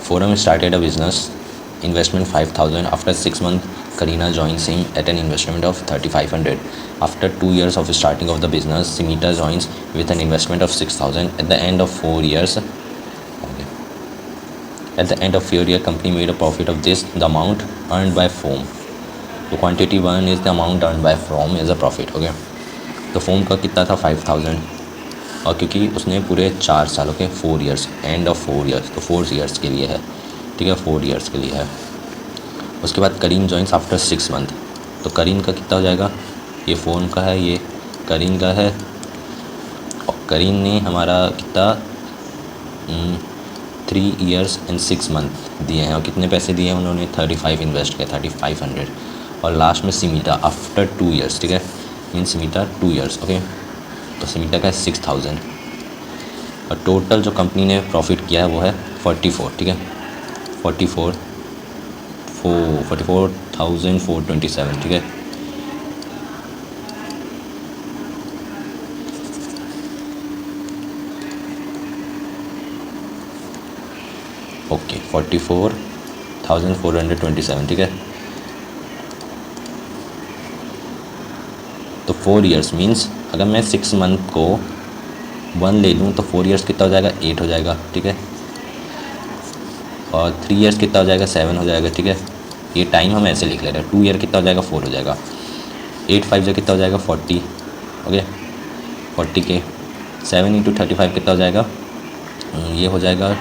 forum started a business, investment 5,000, after 6 months Karina joins him at an investment of 3,500. After 2 years of starting of the business, Simita joins with an investment of 6,000. At the end of 4 years, at the end of 4 year company made a profit of this, the amount earned by foam. So quantity 1 is the amount earned by foam is a profit. Okay, तो foam का कितना था 5,000, और क्योंकि उसने पूरे 4 सालों के 4 ईयर्स, एंड ऑफ 4 ईयर्स, तो 4 ईयर्स के लिए है। ठीक है, 4 ईयर्स के लिए है। उसके बाद करीन जॉइंस आफ्टर 6 मंथ, तो करीन का कितना हो जाएगा, ये फ़ोन का है, ये करीन का है, और करीन ने हमारा कितना 3 ईयर्स एंड 6 मंथ दिए हैं, और कितने पैसे दिए हैं उन्होंने 35 इन्वेस्ट किया 3500। और लास्ट में सिमिटा आफ्टर 2 ईयर्स। ठीक है, मीन सिमिटा 2 ईयर्स। ओके, तो सिमिटा का है 6,000, और टोटल जो कंपनी ने प्रॉफिट किया है वो है 44। ठीक है, 44,427। ठीक है, ओके 44,427। ठीक है, तो 4 ईयर्स मीन्स अगर मैं 6 मंथ को 1 ले लूँ तो 4 ईयर्स कितना हो जाएगा 8 हो जाएगा। ठीक है, और 3 ईयर्स कितना हो जाएगा 7 हो जाएगा। ठीक है, ये टाइम हम ऐसे लिख ले रहे हैं। 2 ईयर कितना हो जाएगा 4 हो जाएगा। 8 5 जो कितना हो जाएगा 40। ओके, 40 के 7 इंटू 35 कितना हो जाएगा, ये हो जाएगा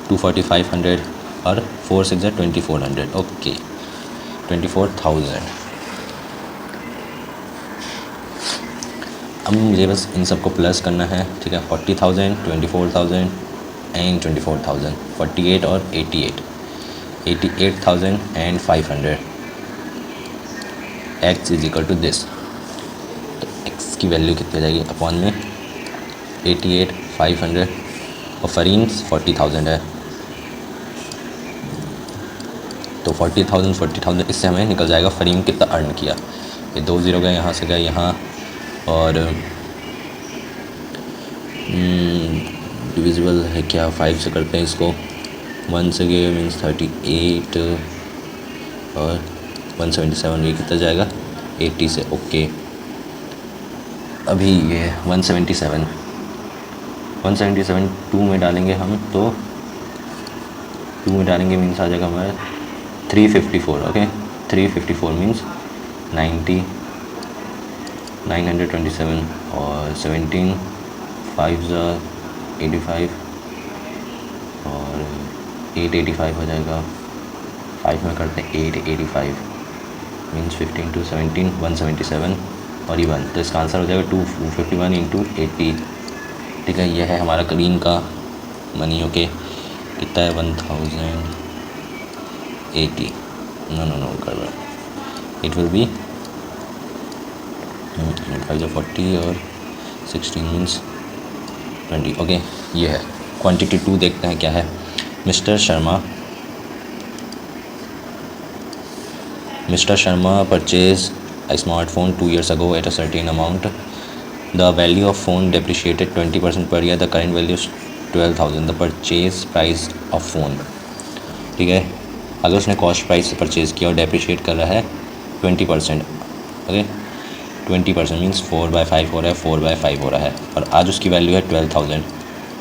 24500, और 4 6 जा 2400। ओके, 24,000। अब मुझे बस इन सबको प्लस करना है। ठीक है, 40,000 24,000 एंड 24,000, 48 और 88,500। X is equal to this, तो एक्स की वैल्यू कितनी हो जाएगी अपॉन में 88,500, और फरीन 40,000 है, तो 40,000 इससे हमें निकल जाएगा फ़रीन कितना अर्न किया। ये 2 ज़ीरो गए यहाँ से गए यहाँ, और डिविजिबल है क्या, 5 से करते हैं इसको, 1 से गए मीन्स 38 और 177, ये कितना जाएगा 80 से। ओके अभी ये 177 2 में डालेंगे हम, तो 2 में डालेंगे मीन्स आ जाएगा हमारा 354। ओके 354 मीन्स 927 और 17 5 85 और 885 हो जाएगा। 5 में करते हैं 885 मीन्स 15 to 17 177 और ये 1, तो इसका आंसर हो जाएगा 251 इंटू 80। ठीक है, यह है हमारा क्लीन का मनी। ओके कितना है 1080, नो कर रहा, इट विल बी 5 40 और 16 मीन्स 20। ओके ये है क्वांटिटी 2। देखते हैं क्या है। Mister Sharma purchase a smartphone 2 years ago at a certain amount. The value of phone depreciated 20% per year. The current value is 12,000. The purchase price of phone. ठीक है, अगर उसने कॉस्ट प्राइस से परचेज़ किया और डेप्रिशिएट कर रहा है 20%। ओके 20% मीन्स 4/5 हो रहा है, 4/5 हो रहा है, और आज उसकी वैल्यू है 12,000।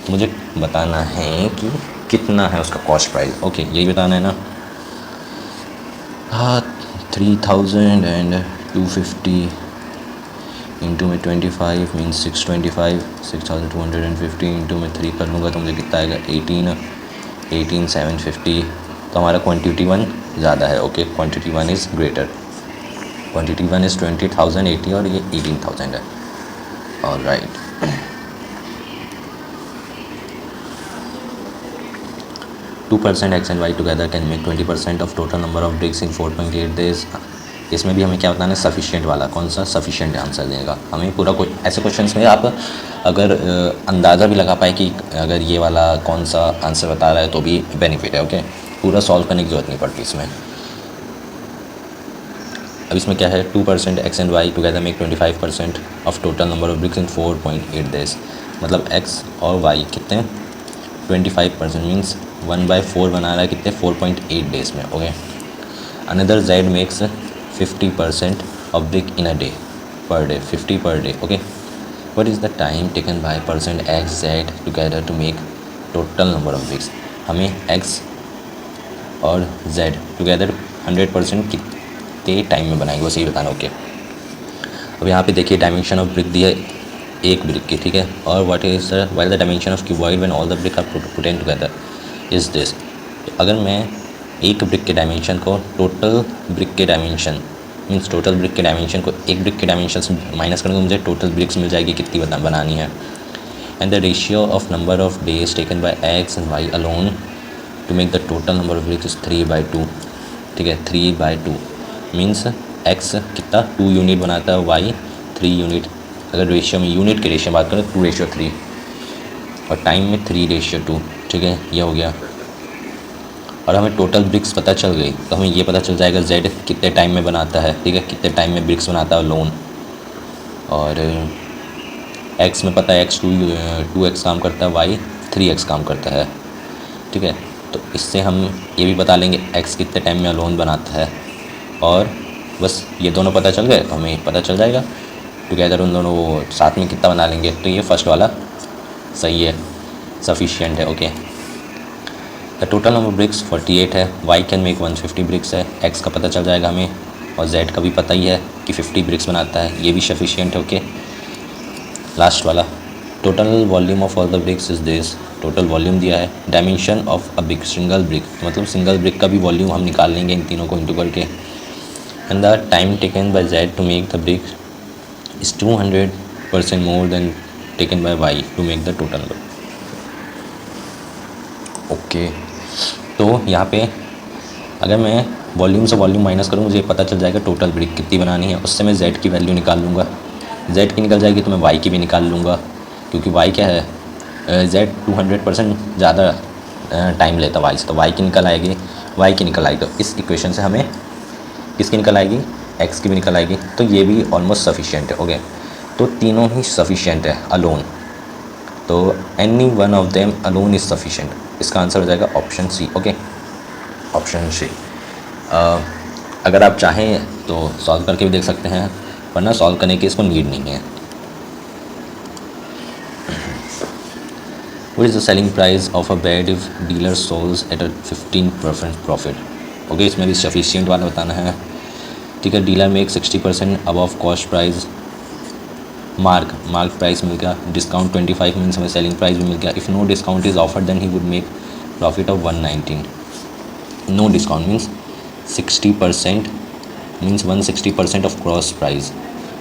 तो मुझे बताना है कि कितना है उसका कॉस्ट प्राइस। ओके यही बताना है ना। हाँ 3000 एंड 250 इंटू में 25 मीन्स 625, 6250 इंटू में 3 कर लूँगा तो मुझे कितना आएगा 18750। तो हमारा क्वांटिटी 1 ज़्यादा है। Okay quantity 1 is greater, quantity 1 is 20,080 और ये 18,000 है। Alright, two % x and y together can make 20% of total number of bricks in 4.8 days। इसमें भी हमें क्या बताना है, सफिशिएंट वाला कौन सा सफिशिएंट आंसर देगा हमें पूरा। कोई ऐसे क्वेश्चंस में आप अगर अंदाज़ा भी लगा पाए कि अगर ये वाला कौन सा आंसर बता रहा है तो भी बेनिफिट है। ओके पूरा सॉल्व करने की ज़रूरत नहीं पड़ती इसमें। अब इसमें क्या है, 2% x and y together make 25% of total number of BRICS in 4.8 days. मतलब x और y कितने 25% मीन्स 1/4 बना रहा है कितने 4.8 डेज़ में। Okay another z makes 50% of brick in a day per day, 50 per day। okay what is the time taken by person x z together to make total number of bricks। हमें x और z together 100% कितने time में बनाएंगे वो सही बताना। Okay अब यहाँ पे देखिए डायमेंशन ऑफ ब्रिक दी है एक ब्रिक की, ठीक है, और what is while the dimension of cuboid when all the brick are put in together is this. अगर मैं एक ब्रिक के डायमेंशन को टोटल ब्रिक के डायमेंशन मीन्स टोटल ब्रिक के डायमेंशन को एक ब्रिक के डायमेंशन से माइनस करूँगा मुझे टोटल ब्रिक्स मिल जाएगी कितनी बनानी है। And the ratio of number of days taken by X and Y alone to make the total number of bricks is 3/2। ठीक है 3/2 मीन्स एक्स कितना 2 यूनिट बनाता है, वाई 3 यूनिट। अगर रेशियो में यूनिट के रेशियो बात करें 2:3 और टाइम में 3:2। ठीक है ये हो गया। और हमें टोटल ब्रिक्स पता चल गई तो हमें ये पता चल जाएगा z कितने टाइम में बनाता है। ठीक है कितने टाइम में ब्रिक्स बनाता है लोन, और x में पता है x 2x काम करता है, y 3x काम करता है। ठीक है तो इससे हम ये भी बता लेंगे x कितने टाइम में लोन बनाता है, और बस ये दोनों पता चल गए तो हमें पता चल जाएगा टुगेदर उन दोनों वो साथ में कितना बना लेंगे। तो ये फर्स्ट वाला सही है, सफिशिएंट है। Okay the total number bricks 48 है, y कैन मेक 150 ब्रिक्स है, x का पता चल जाएगा हमें, और z का भी पता ही है कि 50 ब्रिक्स बनाता है, ये भी सफिशिएंट है। ओके लास्ट वाला total volume of all the bricks is this. Total volume दिया है, dimension of a brick single brick मतलब सिंगल ब्रिक का भी वॉल्यूम हम निकाल लेंगे इन तीनों को इंटू करके। And the time taken by z to make the brick is 200% more than taken by y to make the total number. Okay तो यहाँ पे अगर मैं वॉल्यूम से वॉल्यूम माइनस करूँ मुझे पता चल जाएगा टोटल ब्रिक कितनी बनानी है, उससे मैं z की वैल्यू निकाल लूँगा। z की निकल जाएगी तो मैं y की भी निकाल लूँगा, क्योंकि y क्या है z 200% ज़्यादा टाइम लेता y से, तो y की निकल आएगी, y की निकल आएगी। तो इस इक्वेशन से हमें किसकी निकल आएगी, x की भी निकल आएगी। तो ये भी ऑलमोस्ट सफिशिएंट है। ओके तो तीनों ही सफिशिएंट है अलोन, तो any one of them alone is sufficient. इसका आंसर हो जाएगा option C. Okay, option C. अगर आप चाहें तो सॉल्व करके भी देख सकते हैं, वरना सॉल्व करने की इसको नीड नहीं है। What is the selling price of a bed if dealer sells at a 15% profit? Okay, इसमें भी सफिशिएंट वाला बताना है। ठीक है, dealer make 60% above cost price, mark price मिल गया, डिस्काउंट 25 मीन्स हमें सेलिंग प्राइस भी मिल गया। If no discount is offered then he would make profit of 119। No discount means 60% means 160% of cost price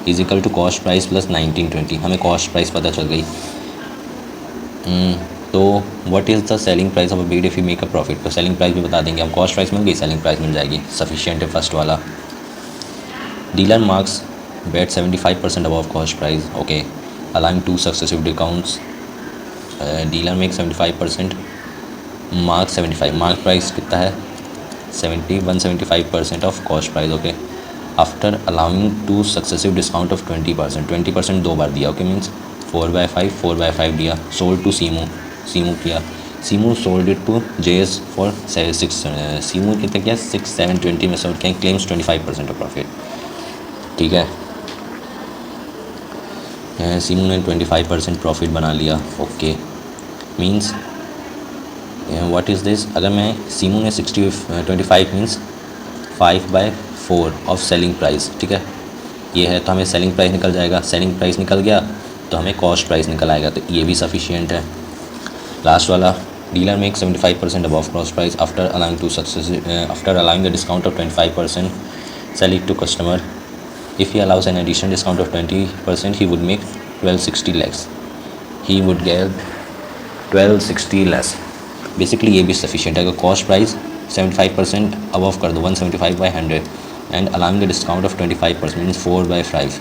is equal to cost price plus 1920। हमें cost price पता चल गई। तो what is the selling price of a bed if you make a profit, तो selling price भी बता देंगे हम। कॉस्ट प्राइस मिल गई, सेलिंग प्राइस मिल जाएगी, सफिशिएंट है फर्स्ट वाला। Dealer marks bed 75% above cost price, okay, allowing 2 successive discounts. Dealer make 75%, mark 75, mark price कितना है 175% of cost price, okay, after allowing 2 successive discount of 20% दो बार दिया, ओके, मीन्स 4/5 दिया। Sold to Simu किया, Simu sold it to JS for 6, Simu कितना किया 6/7 में sold किया, क्लेम्स 25% ऑफ प्रॉफिट। ठीक है, सीमू ने 25% प्रॉफिट बना लिया, okay, means what is this. अगर मैं सीमू ने 25 मीन्स 5/4 ऑफ सेलिंग प्राइस, ठीक है, ये है, तो हमें सेलिंग प्राइस निकल जाएगा। सेलिंग प्राइस निकल गया तो हमें कॉस्ट प्राइस निकल आएगा, तो ये भी सफिशिएंट है। लास्ट वाला, dealer make 75% above cost price after allowing the discount of 25%, sell it to customer. If he allows an additional discount of 20% he would make 1260 less, he would get 1260 less. Basically ये भी sufficient है। अगर cost price 75% above कर दो 175/100 and allowing the discount of 25% means 4/5,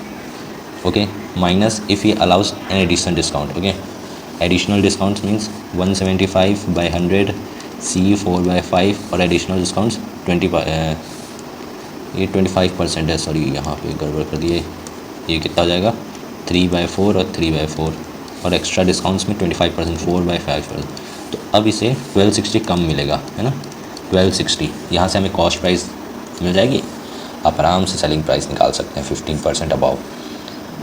okay, minus if he allows an additional discount, okay, additional discounts means 175/100 सी 4/5 और additional discounts 25% है, sorry यहाँ पे गड़बड़ कर दिए, ये कितना हो जाएगा 3/4 और 3/4 और एक्स्ट्रा डिस्काउंट्स में 25% 4/5। तो अब इसे 1260 कम मिलेगा, है ना, 1260। यहाँ से हमें कॉस्ट प्राइस मिल जाएगी, आप आराम से सेलिंग प्राइस निकाल सकते हैं 15% अबाउ।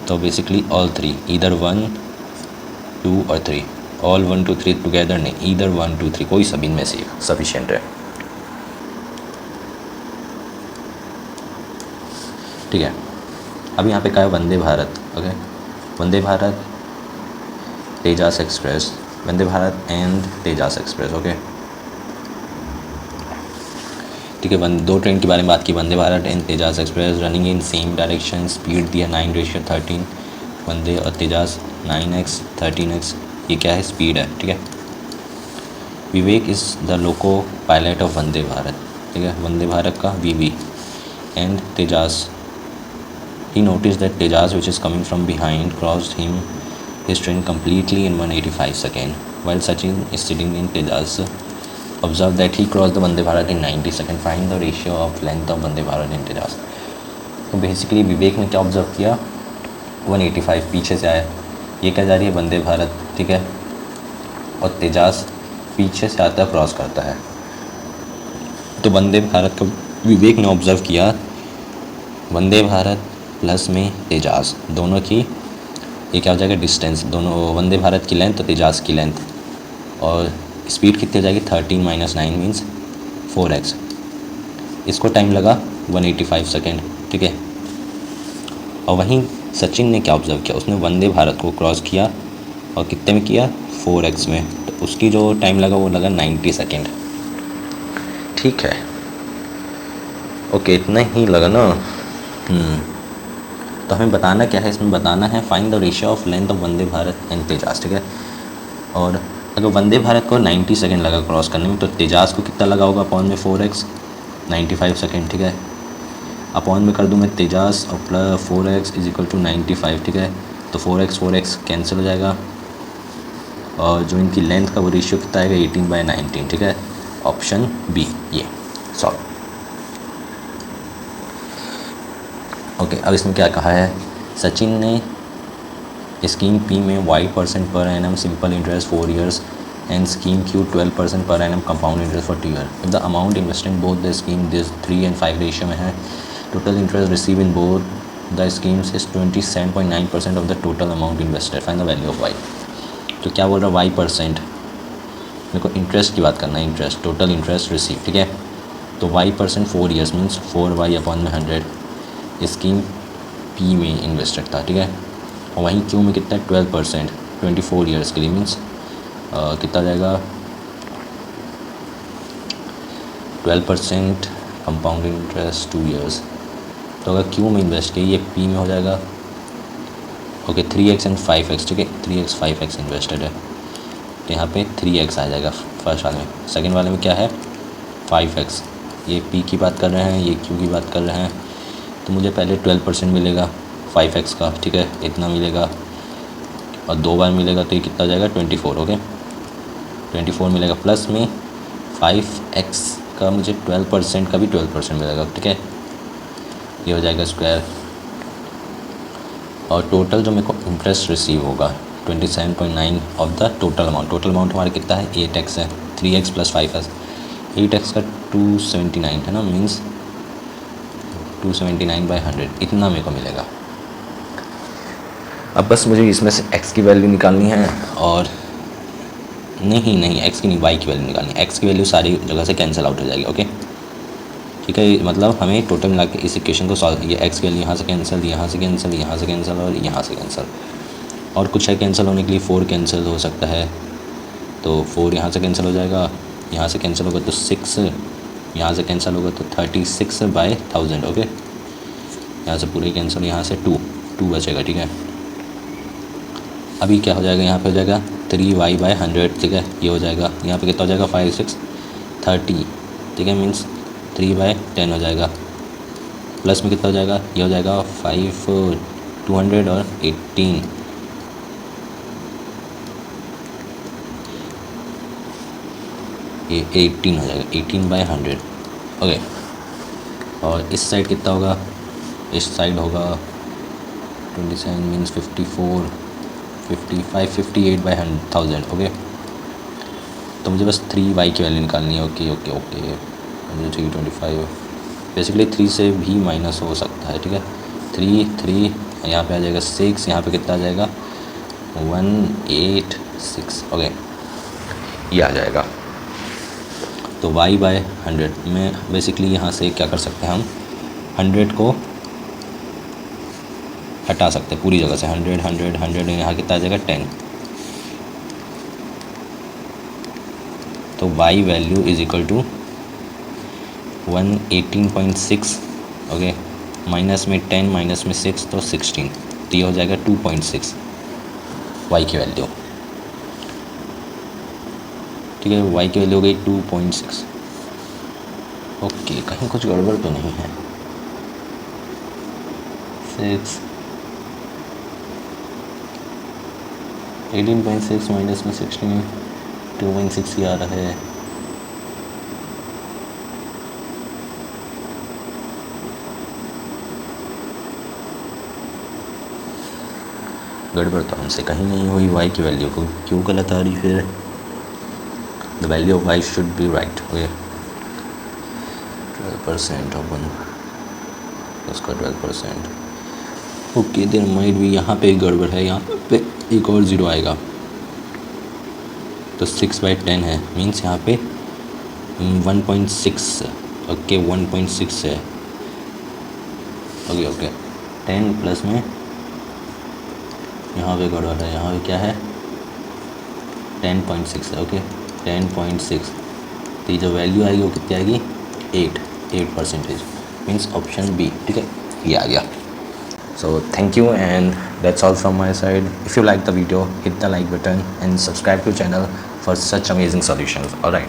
तो बेसिकली ऑल 3, ईदर 1, 2 और 3, ऑल 1 2 3 टुगेदर नहीं, ईदर 1 2 3 कोई सभी में से सफिशिएंट है। ठीक है, अब यहाँ पे क्या है, Vande Bharat, okay, Vande Bharat, Tejas express, Vande Bharat and Tejas express, okay. ठीक है, दो ट्रेन के बारे में बात की, Vande Bharat and Tejas express running in same direction, speed दिया 9:13, वंदे और तेजास 9x 13x, ये क्या है, स्पीड है। ठीक है, Vivek is the loco pilot of Vande Bharat, ठीक है, वंदे भारत का VB and Tejas, he noticed that Tejas, which is coming from behind, crossed his train completely in 185 seconds. While Sachin is sitting in Tejas, observed that he crossed the Vande Bharat in 90 seconds. Find the ratio of length of Vande Bharat in Tejas. तो basically विवेक ने क्या observe किया, 185 पीछे से आया, ये क्या जा रही है वंदे भारत, ठीक है, और तेजास पीछे से आता क्रॉस करता है। तो वंदे भारत का विवेक ने ऑब्जर्व किया, वंदे भारत प्लस में तेजास दोनों की ये क्या हो जाएगा, डिस्टेंस, दोनों वंदे भारत की लेंथ और तेजास की लेंथ, और स्पीड कितनी हो जाएगी 13 - 9 मीन्स 4x। इसको टाइम लगा 185 सेकेंड, ठीक है। और वहीं सचिन ने क्या ऑब्जर्व किया, उसने वंदे भारत को क्रॉस किया और कितने में किया 4x में, तो उसकी जो टाइम लगा वो लगा 90 सेकेंड। ठीक है, ओके, इतना ही लगा ना। तो हमें बताना क्या है, इसमें बताना है find the ratio of length of Vande Bharat and Tejas, ठीक है। और अगर वंदे भारत को 90 सेकेंड लगा क्रॉस करने में, तो तेजास को कितना लगा होगा अपॉन में 4x 95 सेकेंड, ठीक है। अपॉन में कर दूँ मैं तेजास और plus 4x is equal to 95, ठीक है। तो 4x कैंसिल हो जाएगा, और जो इनकी लेंथ का वो रेशियो कितना आएगा 18/19, ठीक है। ऑप्शन बी ये सॉल्व। ओके, अब इसमें क्या कहा है, सचिन ने स्कीम पी में y% per annum simple interest 4 years and scheme Q 12% per annum compound interest for 2 years. If the amount invested in both the scheme this 3 and 5 ratio में है, total interest received in both the schemes is 27.9% of the total amount invested. Find the value of y. तो क्या बोल रहा है y%, मेरे को interest की बात करना है, इंटरेस्ट टोटल इंटरेस्ट रिसीव, ठीक है। तो y% 4 years means 4y/100 scheme P में इन्वेस्टेड था, ठीक है। और वहीं क्यू में कितना है 12% 24 ईयर्स के लिए मीन्स कितना जाएगा 12% कंपाउंड इंटरेस्ट 2 ईयर्स। तो अगर क्यू में इन्वेस्ट किया ये पी में हो जाएगा ओके 3x एंड 5x, ठीक है। 3x 5x इन्वेस्टेड है तो यहाँ पे 3x आ जाएगा फर्स्ट वाले में। सेकंड वाले में क्या है 5x, ये p की बात कर रहे हैं, ये q की बात कर रहे हैं। तो मुझे पहले 12% मिलेगा 5x का, ठीक है, इतना मिलेगा और 2 बार मिलेगा तो ये कितना जाएगा 24, ओके 24 मिलेगा। प्लस में 5x का मुझे 12% का भी 12% मिलेगा, ठीक है, ये हो जाएगा स्क्वायर। और टोटल जो मेरे को इंटरेस्ट रिसीव होगा 27.9 of the total amount. Total amount हमारा कितना है 8x है, 3x प्लस 5x, 8x का 279 है ना, मीन्स 279/100 इतना मेरे को मिलेगा। अब बस मुझे इसमें से x की वैल्यू निकालनी है और नहीं x की नहीं y की वैल्यू निकालनी है। x की वैल्यू सारी जगह से कैंसिल आउट हो जाएगी, ओके ठीक है। मतलब हमें टोटल मिला के इस इक्वेशन को सॉल्व, ये x की वैल्यू यहाँ से कैंसिल, यहाँ से कैंसिल, यहाँ से कैंसिल और यहाँ से कैंसिल। और कुछ है कैंसिल होने के लिए 4 कैंसिल हो सकता है, तो 4 यहाँ से कैंसिल हो जाएगा, यहाँ से कैंसिल होगा तो 6, यहाँ से कैंसिल होगा तो 36/1000, ओके। यहाँ से पूरे कैंसिल, यहाँ से 2 बचेगा, ठीक है। अभी क्या हो जाएगा, यहाँ पे हो जाएगा 3y/100, ठीक है, ये हो जाएगा। यहाँ पे कितना हो जाएगा 5 6 30, ठीक है, मीन्स 3/10 हो जाएगा। प्लस में कितना हो जाएगा, ये हो जाएगा 5 200 और 18, ये 18 हो जाएगा 18/100, ओके। और इस साइड कितना होगा, इस साइड होगा 27 मीन्स 54 55 58/1000, ओके। तो मुझे बस 3y की वैल्यू निकालनी है, ओके ओके ओके। मुझे 325 बेसिकली 3 से भी माइनस हो सकता है, ठीक है। 3 यहाँ पे आ जाएगा 6, यहाँ पे कितना आ जाएगा 186, ओके, ये आ जाएगा। तो y/100 में बेसिकली यहाँ से क्या कर सकते हैं हम 100 को हटा सकते हैं पूरी जगह से, 100 यहाँ कितना आ जाएगा 10। तो y value is equal to 118.6, okay, minus में 10 माइनस में 6 तो 16, तो ये हो जाएगा 2.6 y की वैल्यू, ठीक है। y की वैल्यू हो गई 2.6, ओके। कहीं कुछ गड़बड़ तो नहीं है। 6 18.6 माइनस में 16 2.6 ही आ रहा है। गड़बड़ तो हमसे कहीं नहीं हुई, y की वैल्यू को क्यों गलत आ रही फिर। The value of y should be right, okay. 12% of 1 उसका 12%, ओके। देयर माइट भी यहाँ पे गड़बड़ है, यहाँ पे एक और 0 आएगा तो 6/10 है, मीन्स यहाँ पे 1.6, ओके 1.6 है, ओके ओके। 10 प्लस में यहाँ पे गड़बड़ है, यहाँ पे क्या है 10.6 है, ओके 10.6। तो ये जो वैल्यू आएगी वो कितनी आएगी 8%, मीन्स ऑप्शन बी, ठीक है, ये आ गया। So thank you and that's all from my side. If you like the video, hit the like button and subscribe to channel for such amazing solutions. Alright.